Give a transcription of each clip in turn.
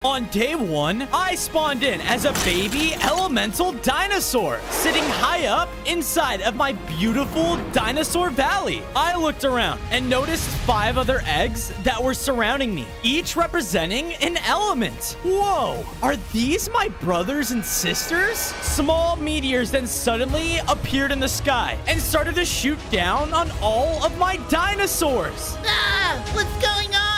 On day 1, I spawned in as a baby elemental dinosaur, sitting high up inside of my beautiful dinosaur valley. I looked around and noticed 5 other eggs that were surrounding me, each representing an element. Whoa, are these my brothers and sisters? Small meteors then suddenly appeared in the sky and started to shoot down on all of my dinosaurs. Ah, what's going on?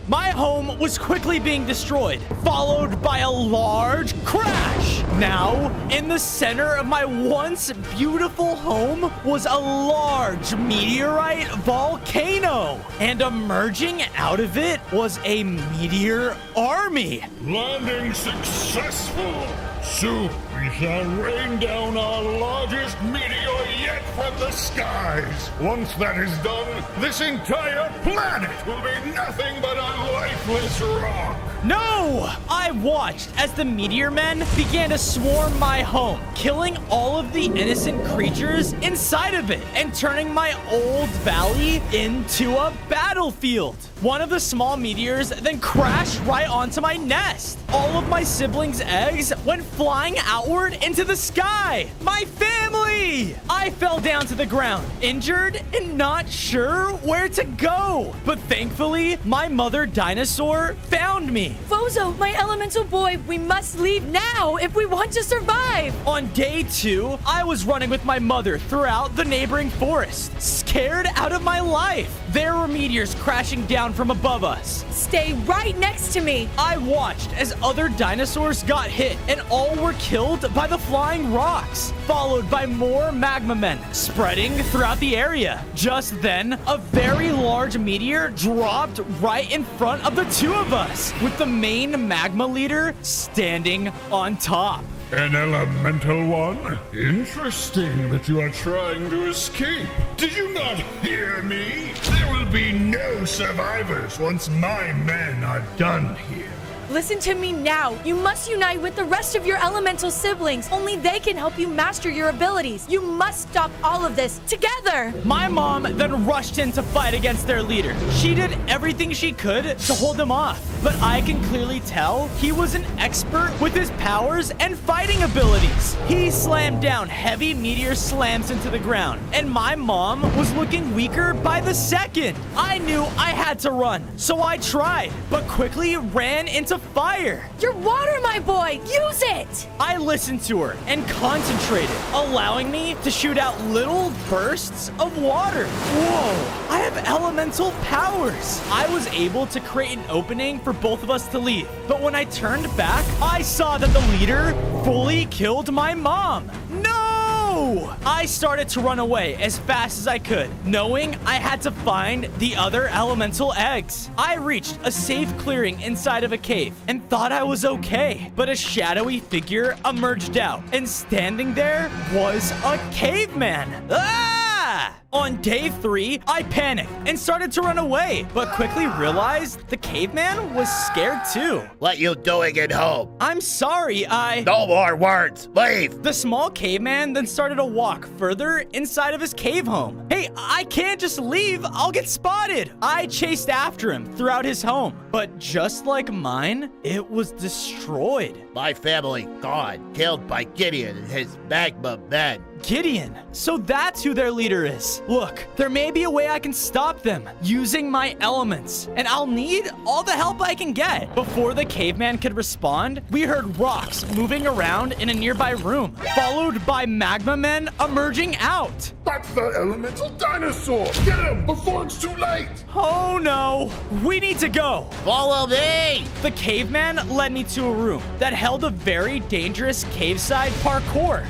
My home was quickly being destroyed, followed by a large crash. Now, in the center of my once beautiful home was a large meteorite volcano. And emerging out of it was a meteor army. Landing successful! Soon we shall rain down our largest meteor yet from the skies. Once that is done, this entire planet will be nothing but a lifeless rock. No! I watched as the meteor men began to swarm my home, killing all of the innocent creatures inside of it and turning my old valley into a battlefield. One of the small meteors then crashed right onto my nest. All of my siblings' eggs went flying outward into the sky. My family! I fell down to the ground, injured and not sure where to go. But thankfully, my mother dinosaur found me. Fozo, my elemental boy, we must leave now if we want to survive. On day 2, I was running with my mother throughout the neighboring forest, scared out of my life. There were meteors crashing down from above us. Stay right next to me. I watched as other dinosaurs got hit and all were killed by the flying rocks, followed by more magma men spreading throughout the area. Just then, a very large meteor dropped right in front of the 2 of us, with the main magma leader standing on top. An elemental one? Interesting that you are trying to escape. Did you not hear me? There will be no survivors once my men are done here. Listen to me now. You must unite with the rest of your elemental siblings. Only they can help you master your abilities. You must stop all of this together. My mom then rushed in to fight against their leader. She did everything she could to hold him off, but I can clearly tell he was an expert with his powers and fighting abilities. He slammed down heavy meteor slams into the ground, and my mom was looking weaker by the second. I knew I had to run, so I tried, but quickly ran into fire. Your water, my boy. Use it. I listened to her and concentrated, allowing me to shoot out little bursts of water. Whoa, I have elemental powers. I was able to create an opening for both of us to leave. But when I turned back, I saw that the leader fully killed my mom. No! I started to run away as fast as I could, knowing I had to find the other elemental eggs. I reached a safe clearing inside of a cave and thought I was okay, but a shadowy figure emerged out, and standing there was a caveman. Ah! On day 3, I panicked and started to run away, but quickly realized the caveman was scared too. What you doing at home? I'm sorry, No more words. Leave. The small caveman then started to walk further inside of his cave home. Hey, I can't just leave. I'll get spotted. I chased after him throughout his home, but just like mine, it was destroyed. My family gone, killed by Gideon and his magma men. Gideon. So that's who their leader is. Look, there may be a way I can stop them using my elements, and I'll need all the help I can get. Before the caveman could respond, we heard rocks moving around in a nearby room, followed by magma men emerging out. That's the elemental dinosaur! Get him before it's too late! Oh no, we need to go. Follow me! The caveman led me to a room that held a very dangerous cave-side parkour.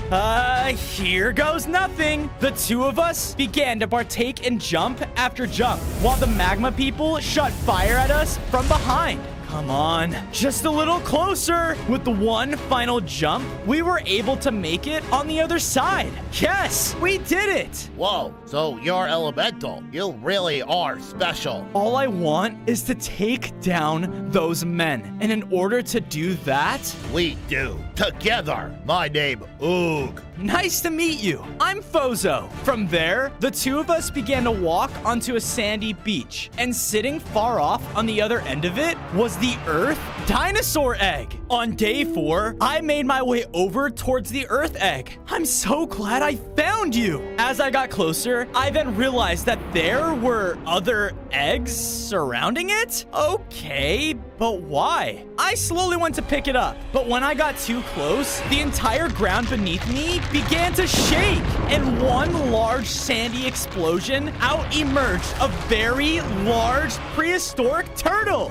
Here goes nothing. The 2 of us began to partake in jump after jump, while the magma people shot fire at us from behind. Come on, just a little closer. With the one final jump, we were able to make it on the other side. Yes, we did it. Whoa, so you're elemental. You really are special. All I want is to take down those men. And in order to do that, We do. Together. My name, Oog. nice to meet you. I'm Fozo. From there, the 2 of us began to walk onto a sandy beach. And sitting far off on the other end of it was the Earth dinosaur egg. On day 4, I made my way over towards the Earth egg. I'm so glad I found you. As I got closer, I then realized that there were other eggs surrounding it. Okay, but why? I slowly went to pick it up, but when I got too close, the entire ground beneath me began to shake. In one large sandy explosion, out emerged a very large prehistoric turtle.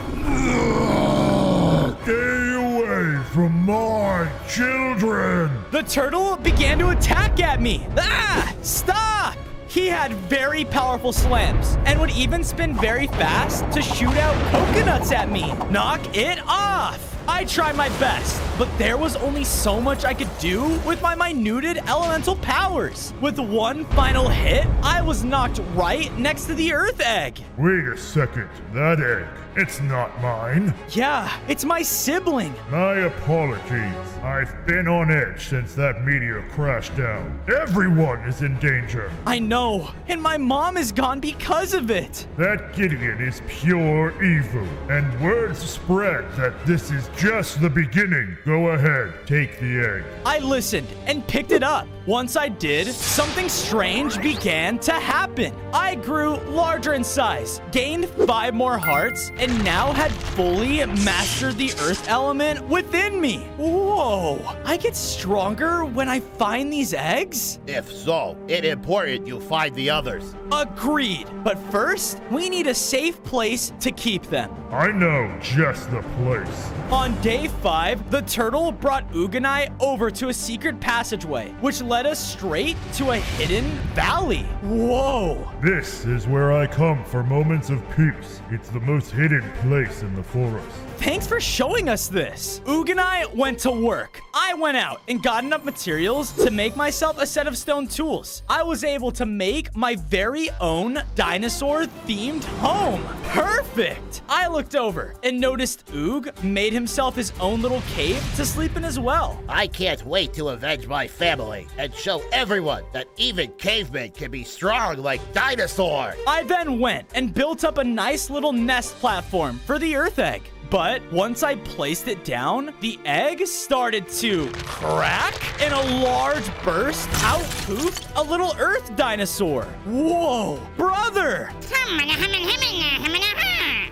Stay away from my children! The turtle began to attack at me. Ah! Stop! He had very powerful slams and would even spin very fast to shoot out coconuts at me. Knock it off! I tried my best, but there was only so much I could do with my minuted elemental powers. With one final hit, I was knocked right next to the Earth egg. Wait a second, that egg, it's not mine. Yeah, it's my sibling. My apologies. I've been on edge since that meteor crashed down. Everyone is in danger. I know, and my mom is gone because of it. That Gideon is pure evil, and words spread that this is just the beginning. Go ahead, take the egg. I listened and picked it up. Once I did, something strange began to happen. I grew larger in size, gained 5 more hearts, and now had fully mastered the earth element within me. Whoa, I get stronger when I find these eggs? If so, it's important you find the others. Agreed. But first, we need a safe place to keep them. I know just the place. On day 5, the turtle brought Oog and I over to a secret passageway, which led us straight to a hidden valley. Whoa! This is where I come for moments of peace. It's the most hidden place in the forest. Thanks for showing us this. Oog and I went to work. I went out and got enough materials to make myself a set of stone tools. I was able to make my very own dinosaur-themed home. Perfect! I looked over and noticed Oog made himself his own little cave to sleep in as well. I can't wait to avenge my family and show everyone that even cavemen can be strong like dinosaurs. I then went and built up a nice little nest platform for the Earth egg. But once I placed it down, the egg started to crack, and a large burst out poofed a little Earth dinosaur. Whoa, brother!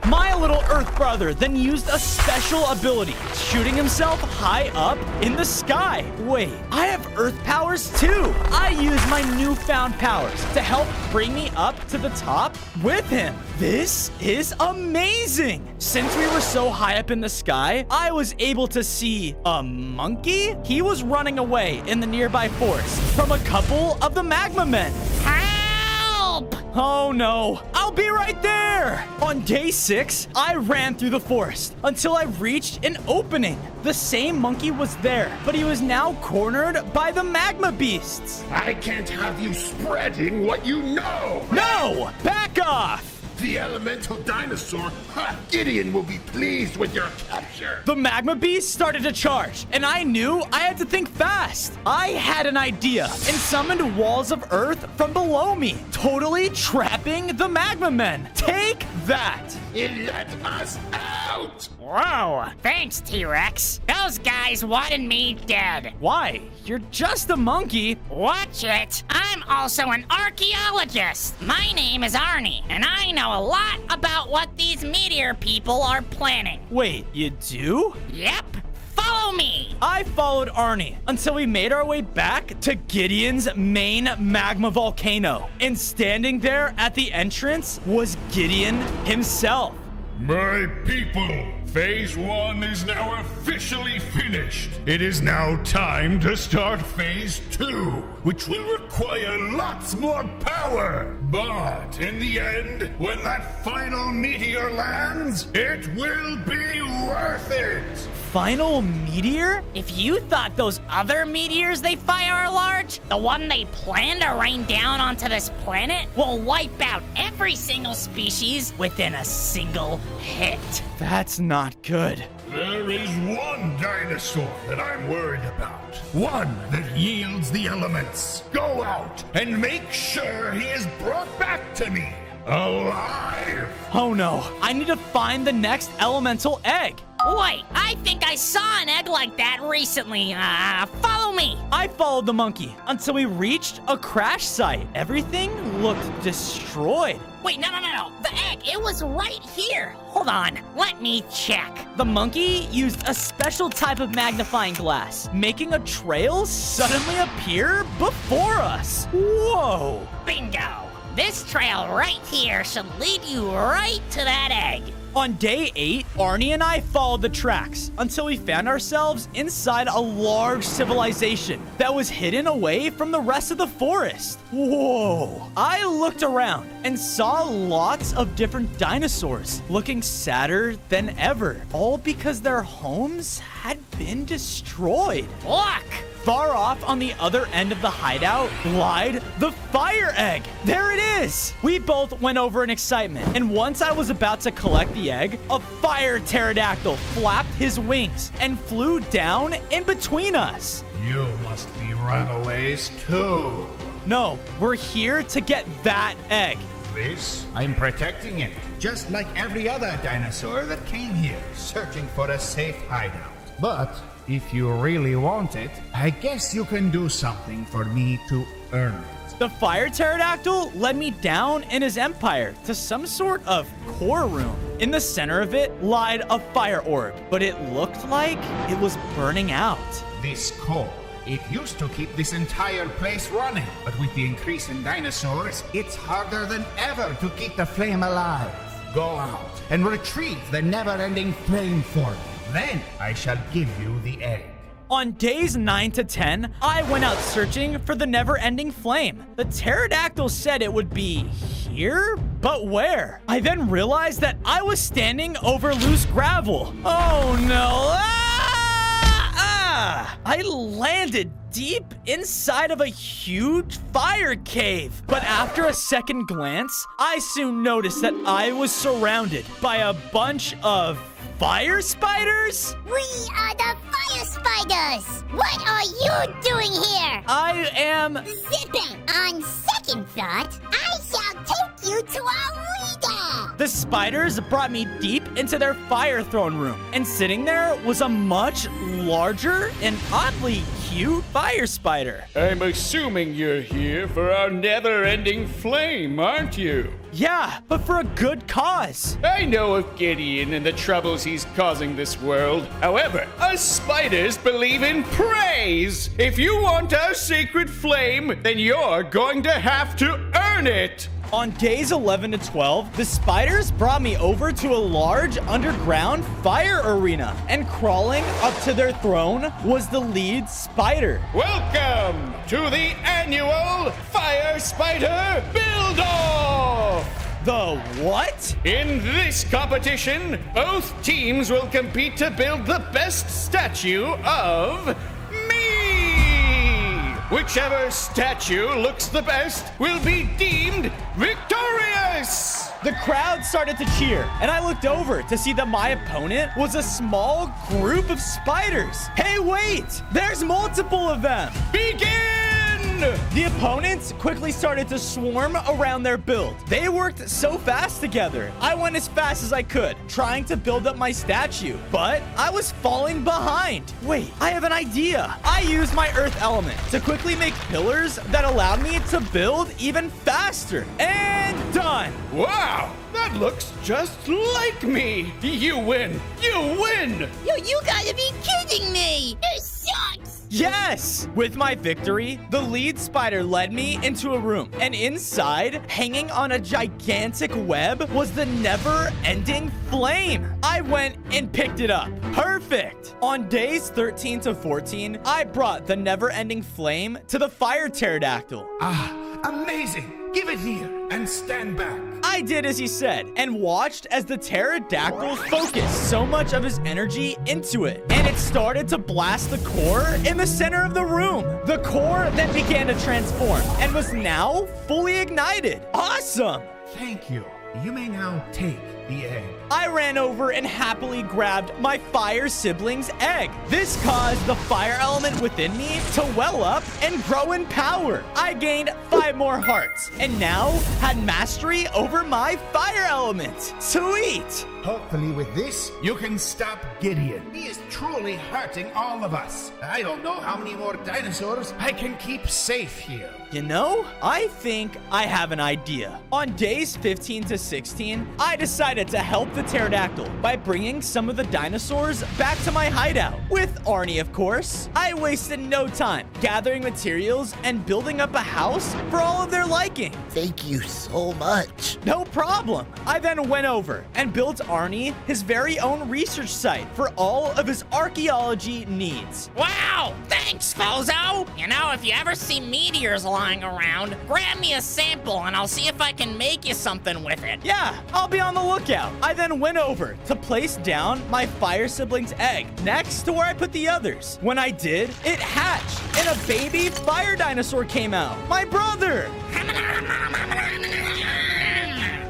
My little Earth brother then used a special ability, shooting himself high up in the sky. Wait, I have Earth powers too. I used my newfound powers to help bring me up to the top with him. This is amazing. Since we were so high up in the sky, I was able to see a monkey. He was running away in the nearby forest from a couple of the magma men. Help! Oh no, I'll be right there. On day 6, I ran through the forest until I reached an opening. The same monkey was there, but he was now cornered by the magma beasts. I can't have you spreading what you know. No, back off. The elemental dinosaur, Gideon, will be pleased with your capture. The magma beast started to charge, and I knew I had to think fast. I had an idea and summoned walls of earth from below me, totally trapping the magma men. Take that! Let us out! Whoa, thanks, T-Rex. Those guys wanted me dead. Why? You're just a monkey. Watch it. I'm also an archaeologist. My name is Arnie, and I know a lot about what these meteor people are planning. Wait, you do? Yep. Follow me! I followed Arnie until we made our way back to Gideon's main magma volcano. And standing there at the entrance was Gideon himself. My people, Phase 1 is now officially finished. It is now time to start Phase 2, which will require lots more power. But in the end, when that final meteor lands, it will be worth it. Final meteor? If you thought those other meteors they fire are large, the one they plan to rain down onto this planet will wipe out every single species within a single hit. That's not good. There is one dinosaur that I'm worried about. One that yields the elements. Go out and make sure he is brought back to me. alive. Oh no, I need to find the next elemental egg. Wait, I think I saw an egg like that recently. Follow me. I followed the monkey until we reached a crash site. Everything looked destroyed. Wait, no. The egg, it was right here. Hold on, let me check. The monkey used a special type of magnifying glass, making a trail suddenly appear before us. Whoa. Bingo. This trail right here should lead you right to that egg. On day 8, Arnie and I followed the tracks until we found ourselves inside a large civilization that was hidden away from the rest of the forest. Whoa! I looked around and saw lots of different dinosaurs looking sadder than ever, all because their homes had been destroyed. Look! Far off on the other end of the hideout lied the fire egg. There it is. We both went over in excitement, and once I was about to collect the egg, a fire pterodactyl flapped his wings and flew down in between us. You must be runaways too. No, we're here to get that egg. This, I'm protecting it, just like every other dinosaur that came here, searching for a safe hideout. But if you really want it, I guess you can do something for me to earn it. The fire pterodactyl led me down in his empire to some sort of core room. In the center of it lied a fire orb, but it looked like it was burning out. This core, it used to keep this entire place running, but with the increase in dinosaurs, it's harder than ever to keep the flame alive. Go out and retrieve the never-ending flame for me. Then I shall give you the egg. On days 9 to 10, I went out searching for the never-ending flame. The pterodactyl said it would be here, but where? I then realized that I was standing over loose gravel. Oh no! I landed deep inside of a huge fire cave. But after a second glance, I soon noticed that I was surrounded by a bunch of fire spiders? We are the fire spiders! What are you doing here? I am Zipping! On second thought, I shall take you to our leader! The spiders brought me deep into their fire throne room, and sitting there was a much larger and oddly cute fire spider. I'm assuming you're here for our never-ending flame, aren't you? Yeah, but for a good cause. I know of Gideon and the troubles he's causing this world. However, us spiders believe in praise. If you want our sacred flame, then you're going to have to earn it. On days 11 to 12, the spiders brought me over to a large underground fire arena, and crawling up to their throne was the lead spider. Welcome to the annual Fire Spider Build-Off! The what? In this competition, both teams will compete to build the best statue of me! Whichever statue looks the best will be deemed victorious! The crowd started to cheer, and I looked over to see that my opponent was a small group of spiders. Hey, wait! There's multiple of them! Begin! The opponents quickly started to swarm around their build. They worked so fast together. I went as fast as I could, trying to build up my statue, but I was falling behind. Wait, I have an idea. I used my earth element to quickly make pillars that allowed me to build even faster. And done. Wow, that looks just like me. You win. You win. Yo, you gotta be kidding me! This sucks! Yes! With my victory, the lead spider led me into a room, and inside, hanging on a gigantic web, was the never-ending flame. I went and picked it up. Perfect! On days 13 to 14, I brought the never-ending flame to the fire pterodactyl. Amazing! Give it here and stand back. I did as he said, and watched as the pterodactyl focused so much of his energy into it, and it started to blast the core in the center of the room. The core then began to transform and was now fully ignited. Awesome! Thank you. You may now take the egg. I ran over and happily grabbed my fire sibling's egg. This caused the fire element within me to well up and grow in power. I gained 5 more hearts and now had mastery over my fire element. Sweet! Hopefully with this, you can stop Gideon. He is truly hurting all of us. I don't know how many more dinosaurs I can keep safe here. You know, I think I have an idea. On days 15 to 16, I decided to help the pterodactyl by bringing some of the dinosaurs back to my hideout. With Arnie, of course. I wasted no time gathering materials and building up a house for all of their liking. Thank you so much. No problem. I then went over and built Arnie his very own research site for all of his archaeology needs. Wow! Thanks, Fozo! You know, if you ever see meteors lying around, grab me a sample and I'll see if I can make you something with it. Yeah, I'll be on the lookout. I then went over to place down my fire sibling's egg next to where I put the others. When I did, it hatched and a baby fire dinosaur came out. My brother!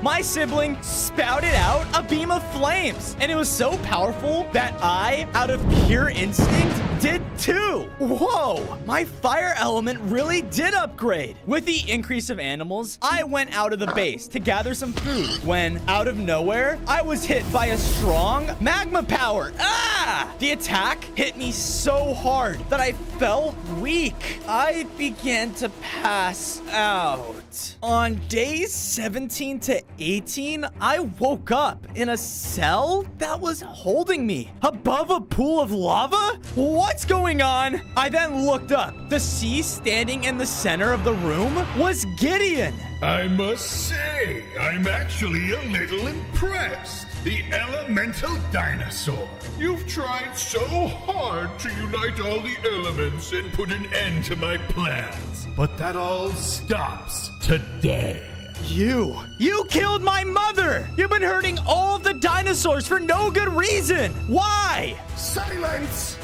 My sibling spouted out a beam of flames, and it was so powerful that I, out of pure instinct, did too. Whoa, my fire element really did upgrade. With the increase of animals, I went out of the base to gather some food when, out of nowhere, I was hit by a strong magma power. Ah! The attack hit me so hard that I felt weak. I began to pass out. On days 17 to 18, I woke up in a cell that was holding me above a pool of lava. What's going on? I then looked up. The sea standing in the center of the room was Gideon. I must say, I'm actually a little impressed. The elemental dinosaur. You've tried so hard to unite all the elements and put an end to my plans. But that all stops today. You killed my mother! You've been hurting all of the dinosaurs for no good reason! Why? Silence!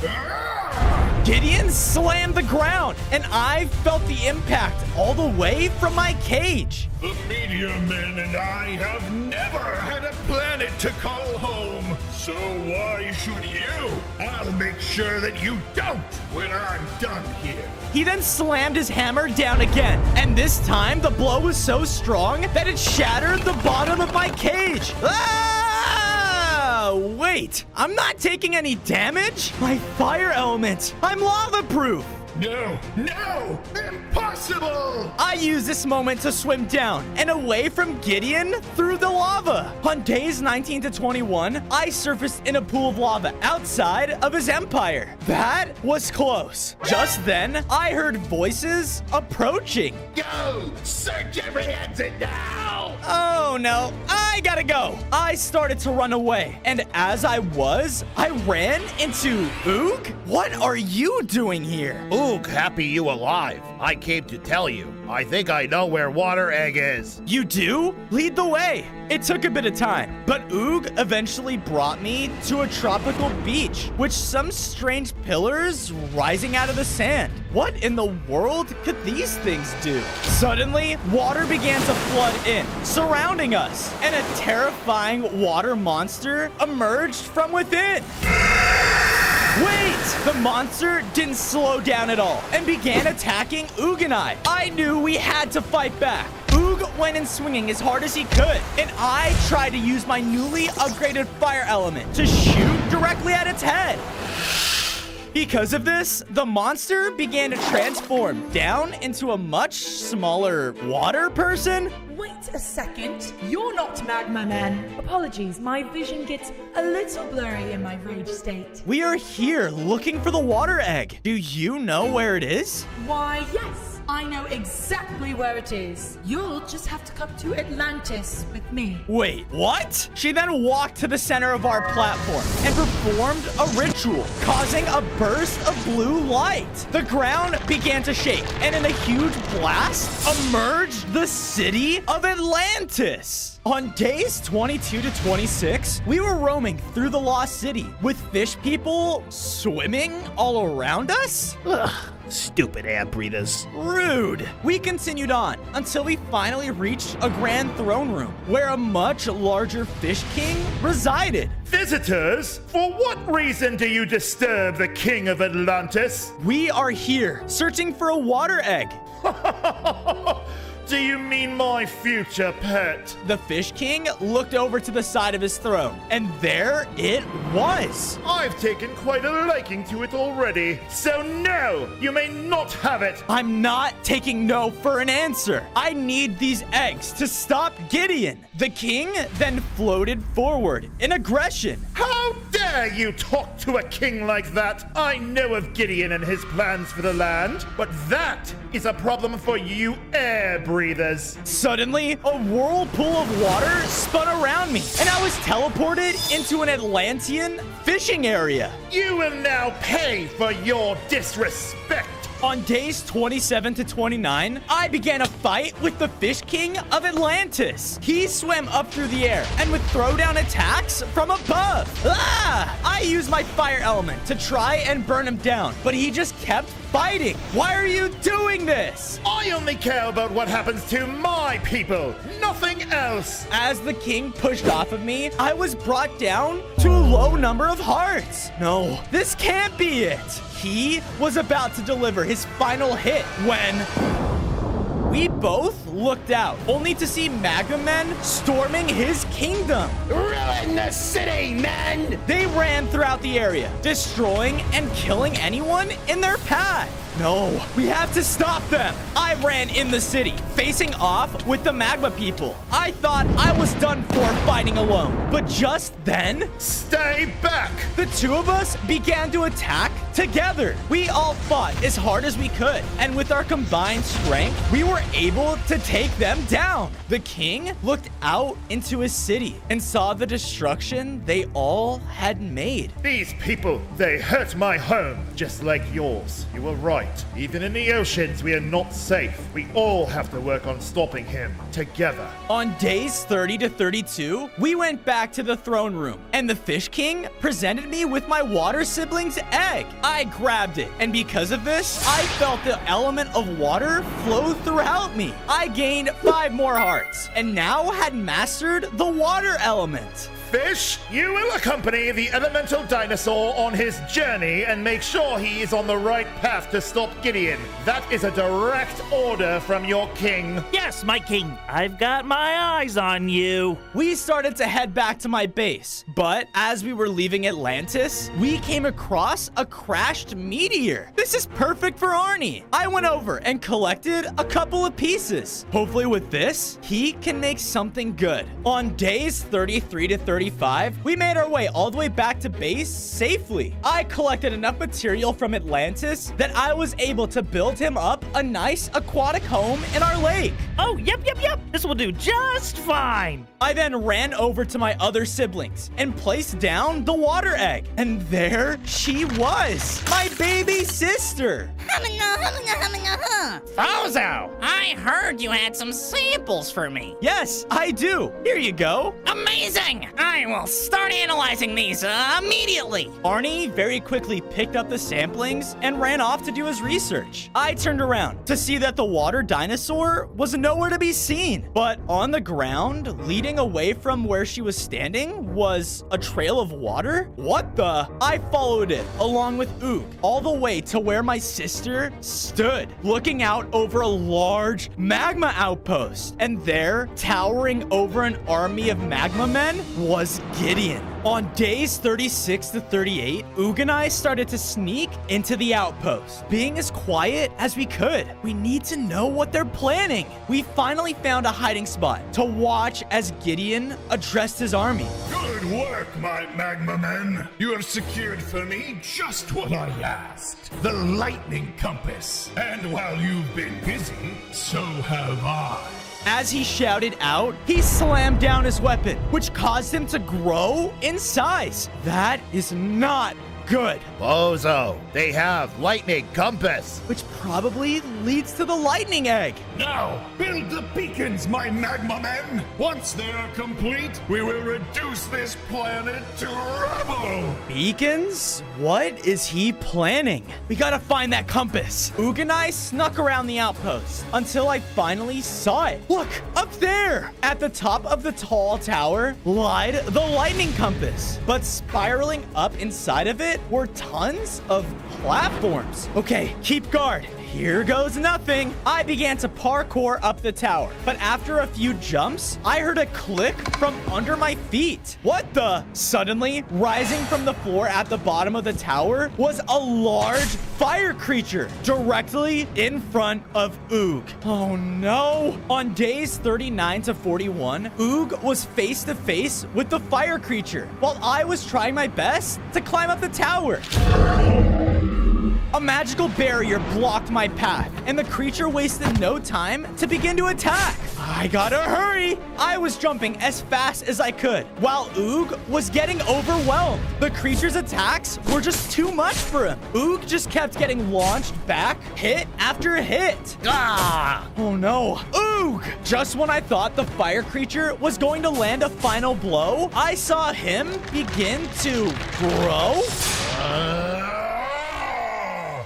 Gideon slammed the ground, and I felt the impact all the way from my cage. The Meteor Men and I have never had a planet to call home. So why should you? I'll make sure that you don't when I'm done here. He then slammed his hammer down again, and this time the blow was so strong that it shattered the bottom of my cage. Ah! Wait, I'm not taking any damage? My fire element, I'm lava-proof. No, impossible! I used this moment to swim down and away from Gideon through the lava. On days 19 to 21, I surfaced in a pool of lava outside of his empire. That was close. Just then, I heard voices approaching. Go! Search every exit now! Oh no, I gotta go. I started to run away, and as I ran into Oog. What are you doing here? Oog, happy you alive. I came to tell you. I think I know where Water Egg is. You do? Lead the way. It took a bit of time, but Oog eventually brought me to a tropical beach, with some strange pillars rising out of the sand. What in the world could these things do? Suddenly, water began to flood in, surrounding us, and a terrifying water monster emerged from within. Wait! The monster didn't slow down at all and began attacking Oog and I. I knew we had to fight back. Oog went in swinging as hard as he could, and I tried to use my newly upgraded fire element to shoot directly at its head. Because of this, the monster began to transform down into a much smaller water person. Wait a second. You're not Magma Man. Apologies, my vision gets a little blurry in my rage state. We are here looking for the water egg. Do you know where it is? Why, yes. I know exactly where it is. You'll just have to come to Atlantis with me. Wait, what? She then walked to the center of our platform and performed a ritual, causing a burst of blue light. The ground began to shake, and in a huge blast, emerged the city of Atlantis. On days 22 to 26, we were roaming through the lost city with fish people swimming all around us. Ugh. stupid air breathers. Rude! We continued on until we finally reached a grand throne room where a much larger fish king resided. Visitors? For what reason do you disturb the king of Atlantis? We are here searching for a water egg. Do you mean my future pet? The Fish King looked over to the side of his throne, and there it was. I've taken quite a liking to it already. So no, you may not have it. I'm not taking no for an answer. I need these eggs to stop Gideon. The king then floated forward in aggression. How dare you talk to a king like that? I know of Gideon and his plans for the land, but that is a problem for you air breathers. Suddenly, a whirlpool of water spun around me, and I was teleported into an Atlantean fishing area. You will now pay for your disrespect. On days 27 to 29, I began a fight with the Fish King of Atlantis. He swam up through the air and would throw down attacks from above. I used my fire element to try and burn him down, but he just kept fighting. Why are you doing this? I only care about what happens to my people, nothing else. As the king pushed off of me, I was brought down to a low number of hearts. No, this can't be it. He was about to deliver his final hit when we both looked out, only to see Magma Men storming his kingdom. Ruin the city, men! They ran throughout the area, destroying and killing anyone in their path. No, we have to stop them. I ran in the city, facing off with the Magma people. I thought I was done for fighting alone, but just then, stay back! The two of us began to attack together. We all fought as hard as we could, and with our combined strength, we were able to take them down. The king looked out into his city and saw the destruction they all had made. These people, they hurt my home, just like yours. You were right. Even in the oceans, we are not safe. We all have to work on stopping him together. On days 30 to 32, we went back to the throne room, and the Fish King presented me with my water sibling's egg. I grabbed it, and because of this, I felt the element of water flow throughout me. I gained 5 more hearts, and now had mastered the water element. Fish, you will accompany the elemental dinosaur on his journey and make sure he is on the right path to stop Gideon. That is a direct order from your king. Yes, my king. I've got my eyes on you. We started to head back to my base, but as we were leaving Atlantis, we came across a crashed meteor. This is perfect for Arnie. I went over and collected a couple of pieces. Hopefully with this, he can make something good. On days 33 to 35, we made our way all the way back to base safely. I collected enough material from Atlantis that I was able to build him up a nice aquatic home in our lake. Oh, yep. This will do just fine. I then ran over to my other siblings and placed down the water egg. And there she was, my baby sister. Bozo, I heard you had some samples for me. Yes, I do. Here you go. Amazing! I will start analyzing these immediately. Arnie very quickly picked up the samplings and ran off to do his research. I turned around to see that the water dinosaur was nowhere to be seen. But on the ground, leading away from where she was standing, was a trail of water. What the? I followed it along with Ook all the way to where my sister stood, looking out over a large magma outpost. And there, towering over an army of magma men, was Gideon. On days 36 to 38, Ook and I started to sneak into the outpost, being as quiet as we could. We need to know what they're planning. We finally found a hiding spot to watch as Gideon addressed his army. Good work, my magma men. You have secured for me just what I asked. The lightning compass. And while you've been busy, so have I. As he shouted out, he slammed down his weapon, which caused him to grow in size. That is not good. Bozo, they have lightning compass. Which probably leads to the lightning egg. Now, build the beacons, my magma men! Once they are complete, we will reduce this planet to rubble! Beacons? What is he planning? We gotta find that compass. Oog and I snuck around the outpost until I finally saw it. Look, up there! At the top of the tall tower lied the lightning compass. But spiraling up inside of it were tons of platforms. Okay, keep guard. Here goes nothing. I began to parkour up the tower, but after a few jumps, I heard a click from under my feet. What the? Suddenly, rising from the floor at the bottom of the tower was a large fire creature directly in front of Oog. Oh no. On days 39 to 41, Oog was face to face with the fire creature while I was trying my best to climb up the tower. A magical barrier blocked my path, and the creature wasted no time to begin to attack. I gotta hurry. I was jumping as fast as I could, while Oog was getting overwhelmed. The creature's attacks were just too much for him. Oog just kept getting launched back, hit after hit. Ah! Oh no. Oog! Just when I thought the fire creature was going to land a final blow, I saw him begin to grow.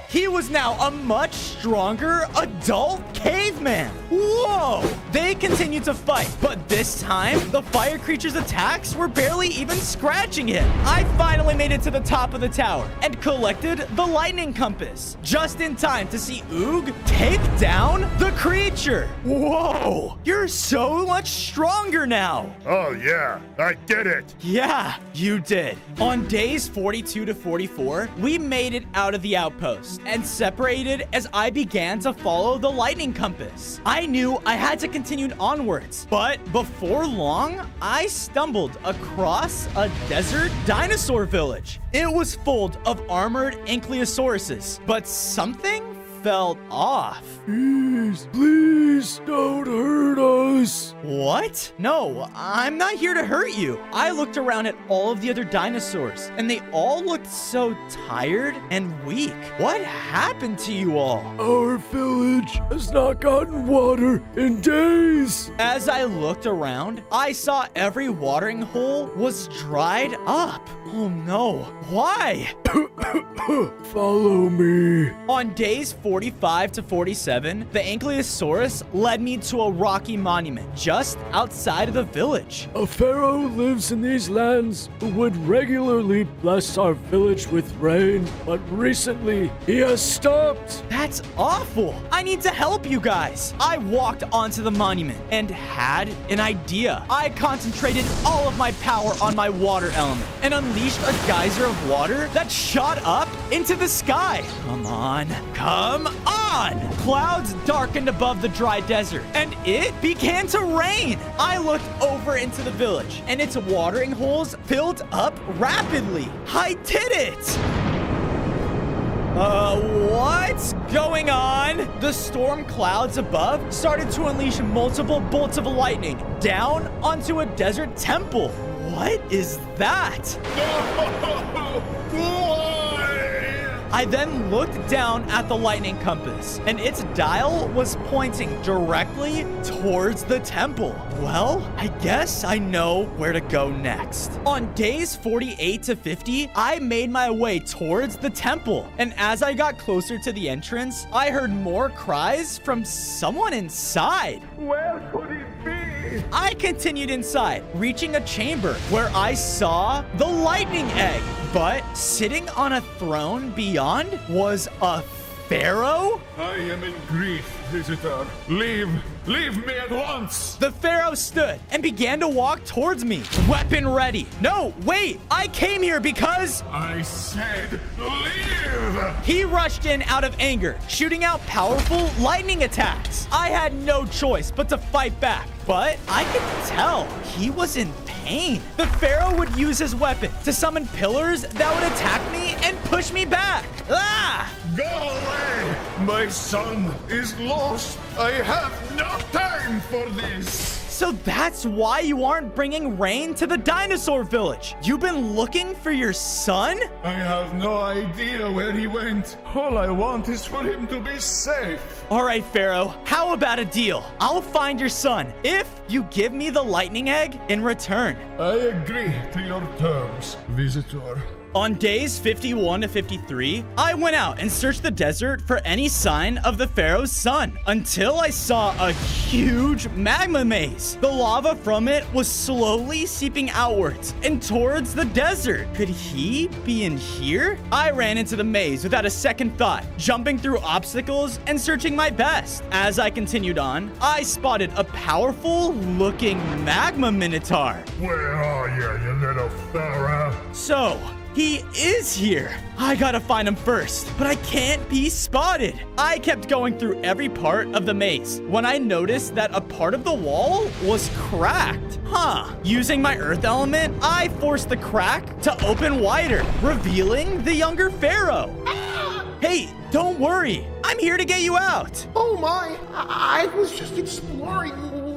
He was now a much stronger adult caveman. Whoa! They continued to fight, but this time, the fire creature's attacks were barely even scratching him. I finally made it to the top of the tower and collected the lightning compass, just in time to see Oog take down the creature. Whoa! You're so much stronger now. Oh yeah, I did it! Yeah, you did. On days 42 to 44, we made it out of the outpost and separated as I began to follow the lightning compass. I knew I had to continue onwards, but before long, I stumbled across a desert dinosaur village. It was full of armored ankylosaurus, but something felt off. Please don't hurt us. What? No, I'm not here to hurt you. I looked around at all of the other dinosaurs, and they all looked so tired and weak. What happened to you all? Our village has not gotten water in days. As I looked around, I saw every watering hole was dried up. Oh no. Why? Follow me. On days 45 to 47, the Ankylosaurus led me to a rocky monument just outside of the village. A pharaoh lives in these lands who would regularly bless our village with rain, but recently he has stopped. That's awful. I need to help you guys. I walked onto the monument and had an idea. I concentrated all of my power on my water element and unleashed a geyser of water that shot up into the sky. Come on. Come on! Clouds darkened above the dry desert, and it began to rain. I looked over into the village, and its watering holes filled up rapidly. I did it! What's going on? The storm clouds above started to unleash multiple bolts of lightning down onto a desert temple. What is that? I then looked down at the lightning compass, and its dial was pointing directly towards the temple. Well, I guess I know where to go next. On days 48 to 50, I made my way towards the temple, and as I got closer to the entrance, I heard more cries from someone inside. Where could it be? I continued inside, reaching a chamber where I saw the lightning egg. But sitting on a throne beyond was a pharaoh? I am in grief, visitor. Leave me at once. The pharaoh stood and began to walk towards me, weapon ready. No, wait, I came here because... I said leave. He rushed in out of anger, shooting out powerful lightning attacks. I had no choice but to fight back, but I could tell he was in pain. The pharaoh would use his weapon to summon pillars that would attack me and push me back. Ah! Go away! My son is lost. I have no time for this. So that's why you aren't bringing rain to the dinosaur village. You've been looking for your son? I have no idea where he went. All I want is for him to be safe. All right, Pharaoh, how about a deal? I'll find your son if you give me the lightning egg in return. I agree to your terms, visitor. On days 51 to 53, I went out and searched the desert for any sign of the Pharaoh's son until I saw a huge magma maze. The lava from it was slowly seeping outwards and towards the desert. Could he be in here? I ran into the maze without a second thought, jumping through obstacles and searching my best. As I continued on, I spotted a powerful looking magma minotaur. Where are you, you little Pharaoh? So, he is here. I gotta find him first, but I can't be spotted. I kept going through every part of the maze when I noticed that a part of the wall was cracked. Using my earth element, I forced the crack to open wider, revealing the younger Pharaoh. Hey, don't worry. I'm here to get you out. Oh my, I was just exploring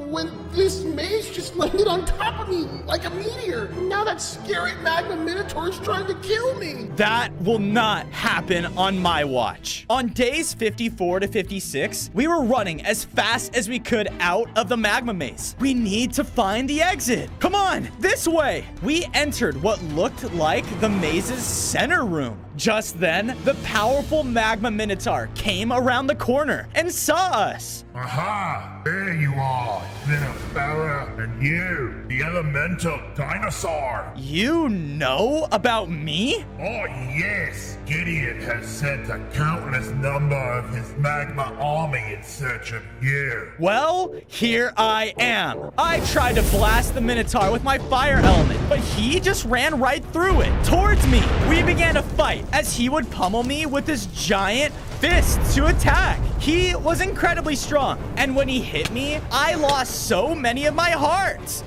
when this maze just landed on top of me like a meteor. Now that scary magma minotaur is trying to kill me. That will not happen on my watch. On days 54 to 56, we were running as fast as we could out of the magma maze. We need to find the exit. Come on, this way. We entered what looked like the maze's center room. Just then, the powerful magma minotaur came around the corner and saw us. Aha! There you are, little Pharaoh, and you, the elemental dinosaur. You know about me? Oh yes, Gideon has sent a countless number of his magma army in search of you. Well, here I am. I tried to blast the minotaur with my fire element, but he just ran right through it, towards me. We began to fight as he would pummel me with his giant fists to attack. He was incredibly strong, and when he hit me, I lost so many of my hearts.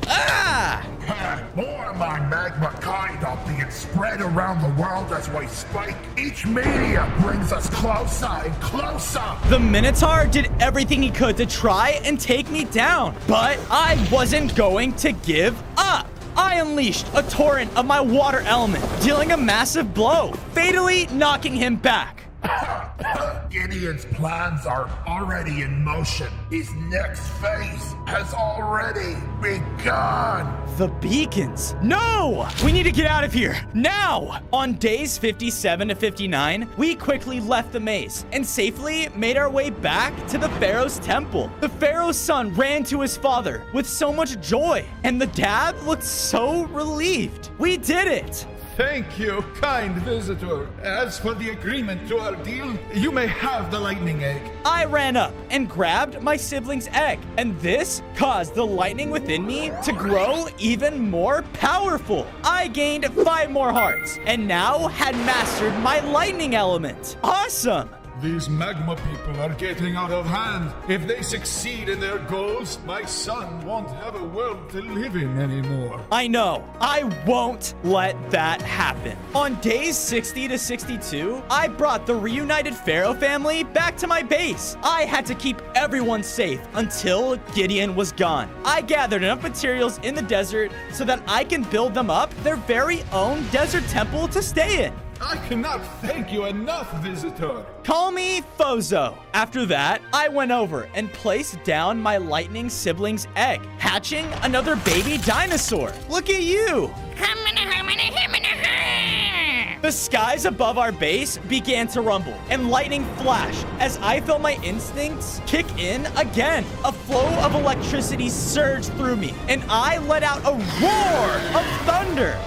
More of my magma kind are being spread around the world as we speak. Each meteor brings us closer and closer. The Minotaur did everything he could to try and take me down, but I wasn't going to give up. I unleashed a torrent of my water element, dealing a massive blow, fatally knocking him back. Gideon's plans are already in motion. His next phase has already begun. The beacons. No! We need to get out of here now! On days 57 to 59, we quickly left the maze and safely made our way back to the Pharaoh's temple. The Pharaoh's son ran to his father with so much joy, and the dad looked so relieved. We did it! Thank you, kind visitor. As for the agreement to our deal, you may have the lightning egg. I ran up and grabbed my sibling's egg, and this caused the lightning within me to grow even more powerful. I gained 5 more hearts, and now had mastered my lightning element. Awesome! These magma people are getting out of hand. If they succeed in their goals, my son won't have a world to live in anymore. I know. I won't let that happen. On days 60 to 62, I brought the reunited Pharaoh family back to my base. I had to keep everyone safe until Gideon was gone. I gathered enough materials in the desert so that I can build them up their very own desert temple to stay in. I cannot thank you enough, visitor. Call me Fozo. After that, I went over and placed down my lightning sibling's egg, hatching another baby dinosaur. Look at you. The skies above our base began to rumble, and lightning flashed as I felt my instincts kick in again. A flow of electricity surged through me, and I let out a roar of thunder.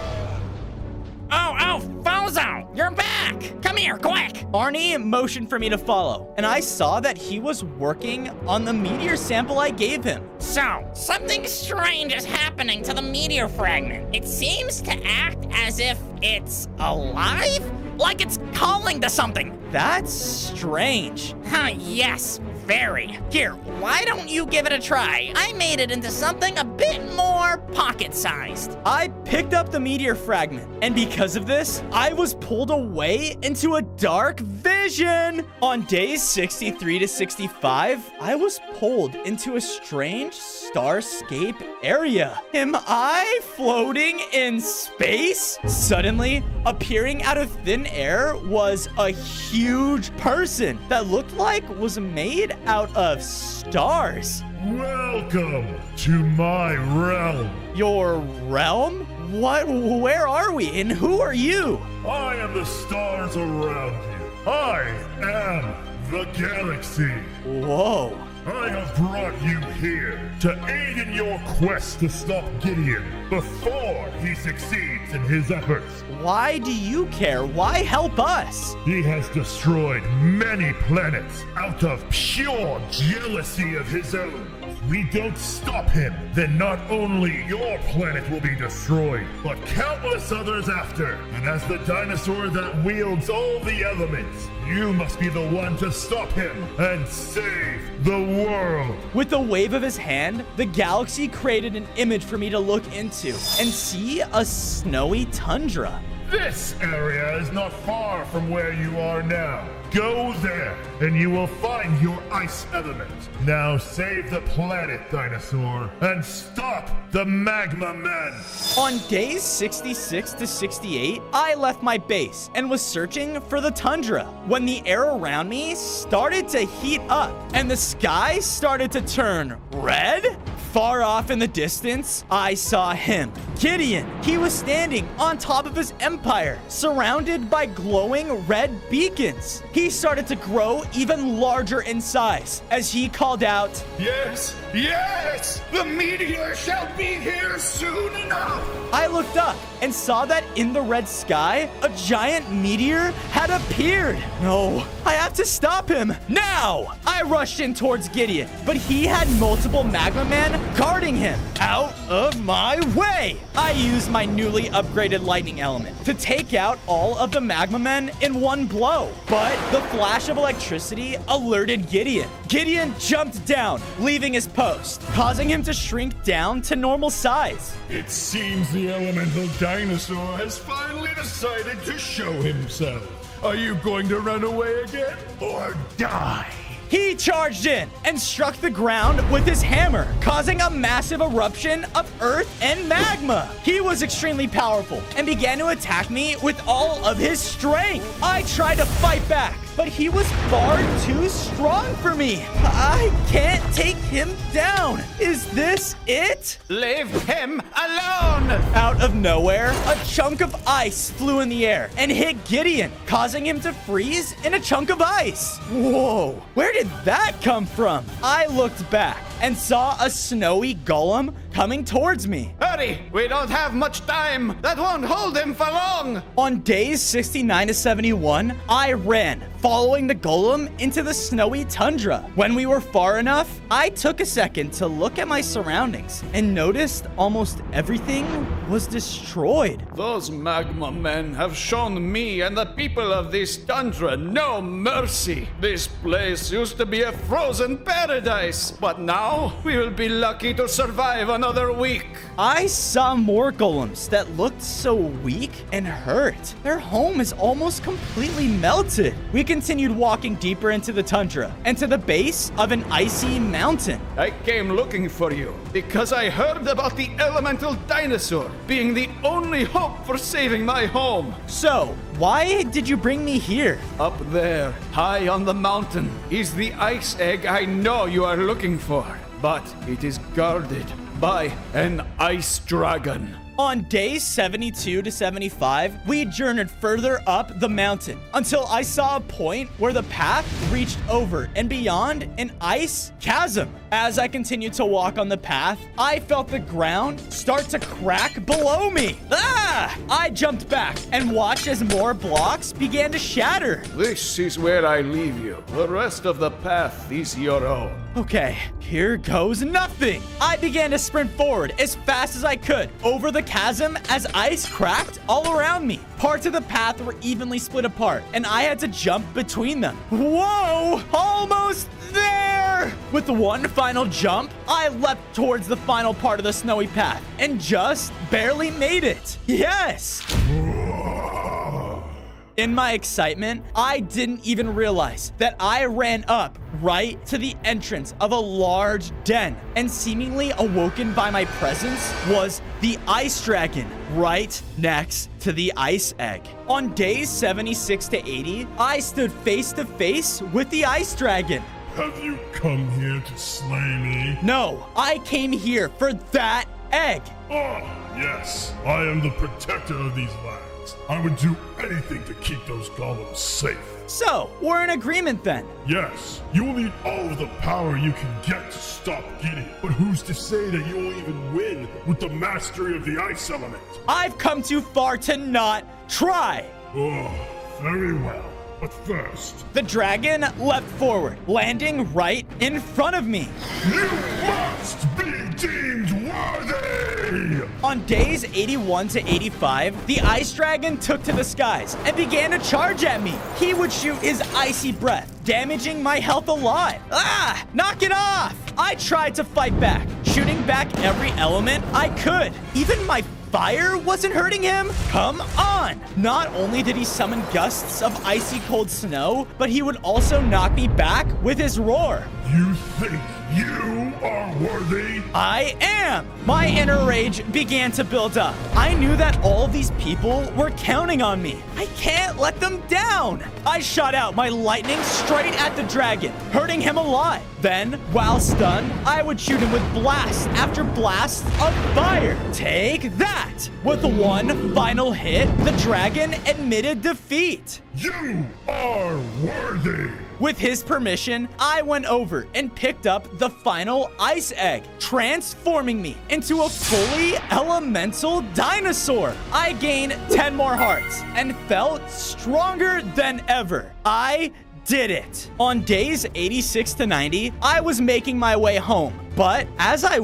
Oh, Fozo, you're back. Come here, quick. Arnie motioned for me to follow, and I saw that he was working on the meteor sample I gave him. So, something strange is happening to the meteor fragment. It seems to act as if it's alive? Like it's calling to something. That's strange. Yes, very. Here, why don't you give it a try? I made it into something a bit more more pocket-sized. I picked up the meteor fragment, and because of this, I was pulled away into a dark vision. On days 63 to 65, I was pulled into a strange starscape area. Am I floating in space? Suddenly, appearing out of thin air was a huge person that looked like was made out of stars. Welcome to my realm. Your realm? What? Where are we? And who are you? I am the stars around you. I am the galaxy. Whoa. I have brought you here to aid in your quest to stop Gideon before he succeeds in his efforts. Why do you care? Why help us? He has destroyed many planets out of pure jealousy of his own. If we don't stop him, then not only your planet will be destroyed, but countless others after. And as the dinosaur that wields all the elements, you must be the one to stop him and save the world. With a wave of his hand, the galaxy created an image for me to look into and see a snowy tundra. This area is not far from where you are now. Go there, and you will find your ice element. Now save the planet, dinosaur, and stop the Magma Men. On days 66 to 68, I left my base and was searching for the tundra when the air around me started to heat up and the sky started to turn red. Far off in the distance, I saw him, Gideon. He was standing on top of his empire, surrounded by glowing red beacons. He started to grow even larger in size as he called out, Yes, yes, the meteor shall be here soon enough. I looked up and saw that in the red sky, a giant meteor had appeared. No, I have to stop him now. I rushed in towards Gideon, but he had multiple Magma Men guarding him. Out of my way. I used my newly upgraded lightning element to take out all of the Magma Men in one blow, but the flash of electricity alerted Gideon. Gideon jumped down, leaving his post, causing him to shrink down to normal size. It seems the elemental dinosaur has finally decided to show himself. Are you going to run away again or die? He charged in and struck the ground with his hammer, causing a massive eruption of earth and magma. He was extremely powerful and began to attack me with all of his strength. I tried to fight back, but he was far too strong for me. I can't take him down. Is this it? Leave him alone! Out of nowhere, a chunk of ice flew in the air and hit Gideon, causing him to freeze in a chunk of ice. Whoa, where did that come from? I looked back and saw a snowy golem coming towards me. Hurry! We don't have much time! That won't hold him for long! On days 69 to 71, I ran, following the golem into the snowy tundra. When we were far enough, I took a second to look at my surroundings and noticed almost everything was destroyed. Those Magma Men have shown me and the people of this tundra no mercy. This place used to be a frozen paradise, but now we will be lucky to survive another week. I saw more golems that looked so weak and hurt. Their home is almost completely melted. We continued walking deeper into the tundra and to the base of an icy mountain. I came looking for you because I heard about the elemental dinosaur being the only hope for saving my home. So, why did you bring me here? Up there, high on the mountain, is the ice egg I know you are looking for, but it is guarded by an ice dragon. On days 72 to 75, we journeyed further up the mountain until I saw a point where the path reached over and beyond an ice chasm. As I continued to walk on the path, I felt the ground start to crack below me. Ah! I jumped back and watched as more blocks began to shatter. This is where I leave you. The rest of the path is your own. Okay, here goes nothing. I began to sprint forward as fast as I could over the chasm as ice cracked all around me. Parts of the path were evenly split apart, and I had to jump between them. Whoa! Almost there! With one final jump, I leapt towards the final part of the snowy path and just barely made it. Yes! In my excitement, I didn't even realize that I ran up right to the entrance of a large den, and seemingly awoken by my presence was the ice dragon right next to the ice egg. On days 76 to 80, I stood face to face with the ice dragon. Have you come here to slay me? No, I came here for that egg. Oh, yes. I am the protector of these lands. I would do anything to keep those golems safe. So, we're in agreement then. Yes, you will need all of the power you can get to stop Gideon. But who's to say that you will even win with the mastery of the ice element? I've come too far to not try. Oh, very well. But first, the dragon leapt forward, landing right in front of me. You must be deemed worthy! On days 81 to 85, the ice dragon took to the skies and began to charge at me. He would shoot his icy breath, damaging my health a lot. Ah! Knock it off! I tried to fight back, shooting back every element I could. Even my fire wasn't hurting him? Come on! Not only did he summon gusts of icy cold snow, but he would also knock me back with his roar. You think you are worthy? I am! My inner rage began to build up. I knew that all of these people were counting on me. I can't let them down! I shot out my lightning straight at the dragon, hurting him a lot. Then, while stunned, I would shoot him with blast after blast of fire. Take that! With one final hit, the dragon admitted defeat. You are worthy! With his permission, I went over and picked up the final ice egg, transforming me into a fully elemental dinosaur. I gained 10 more hearts and felt stronger than ever. I did it. On days 86 to 90, I was making my way home. But as I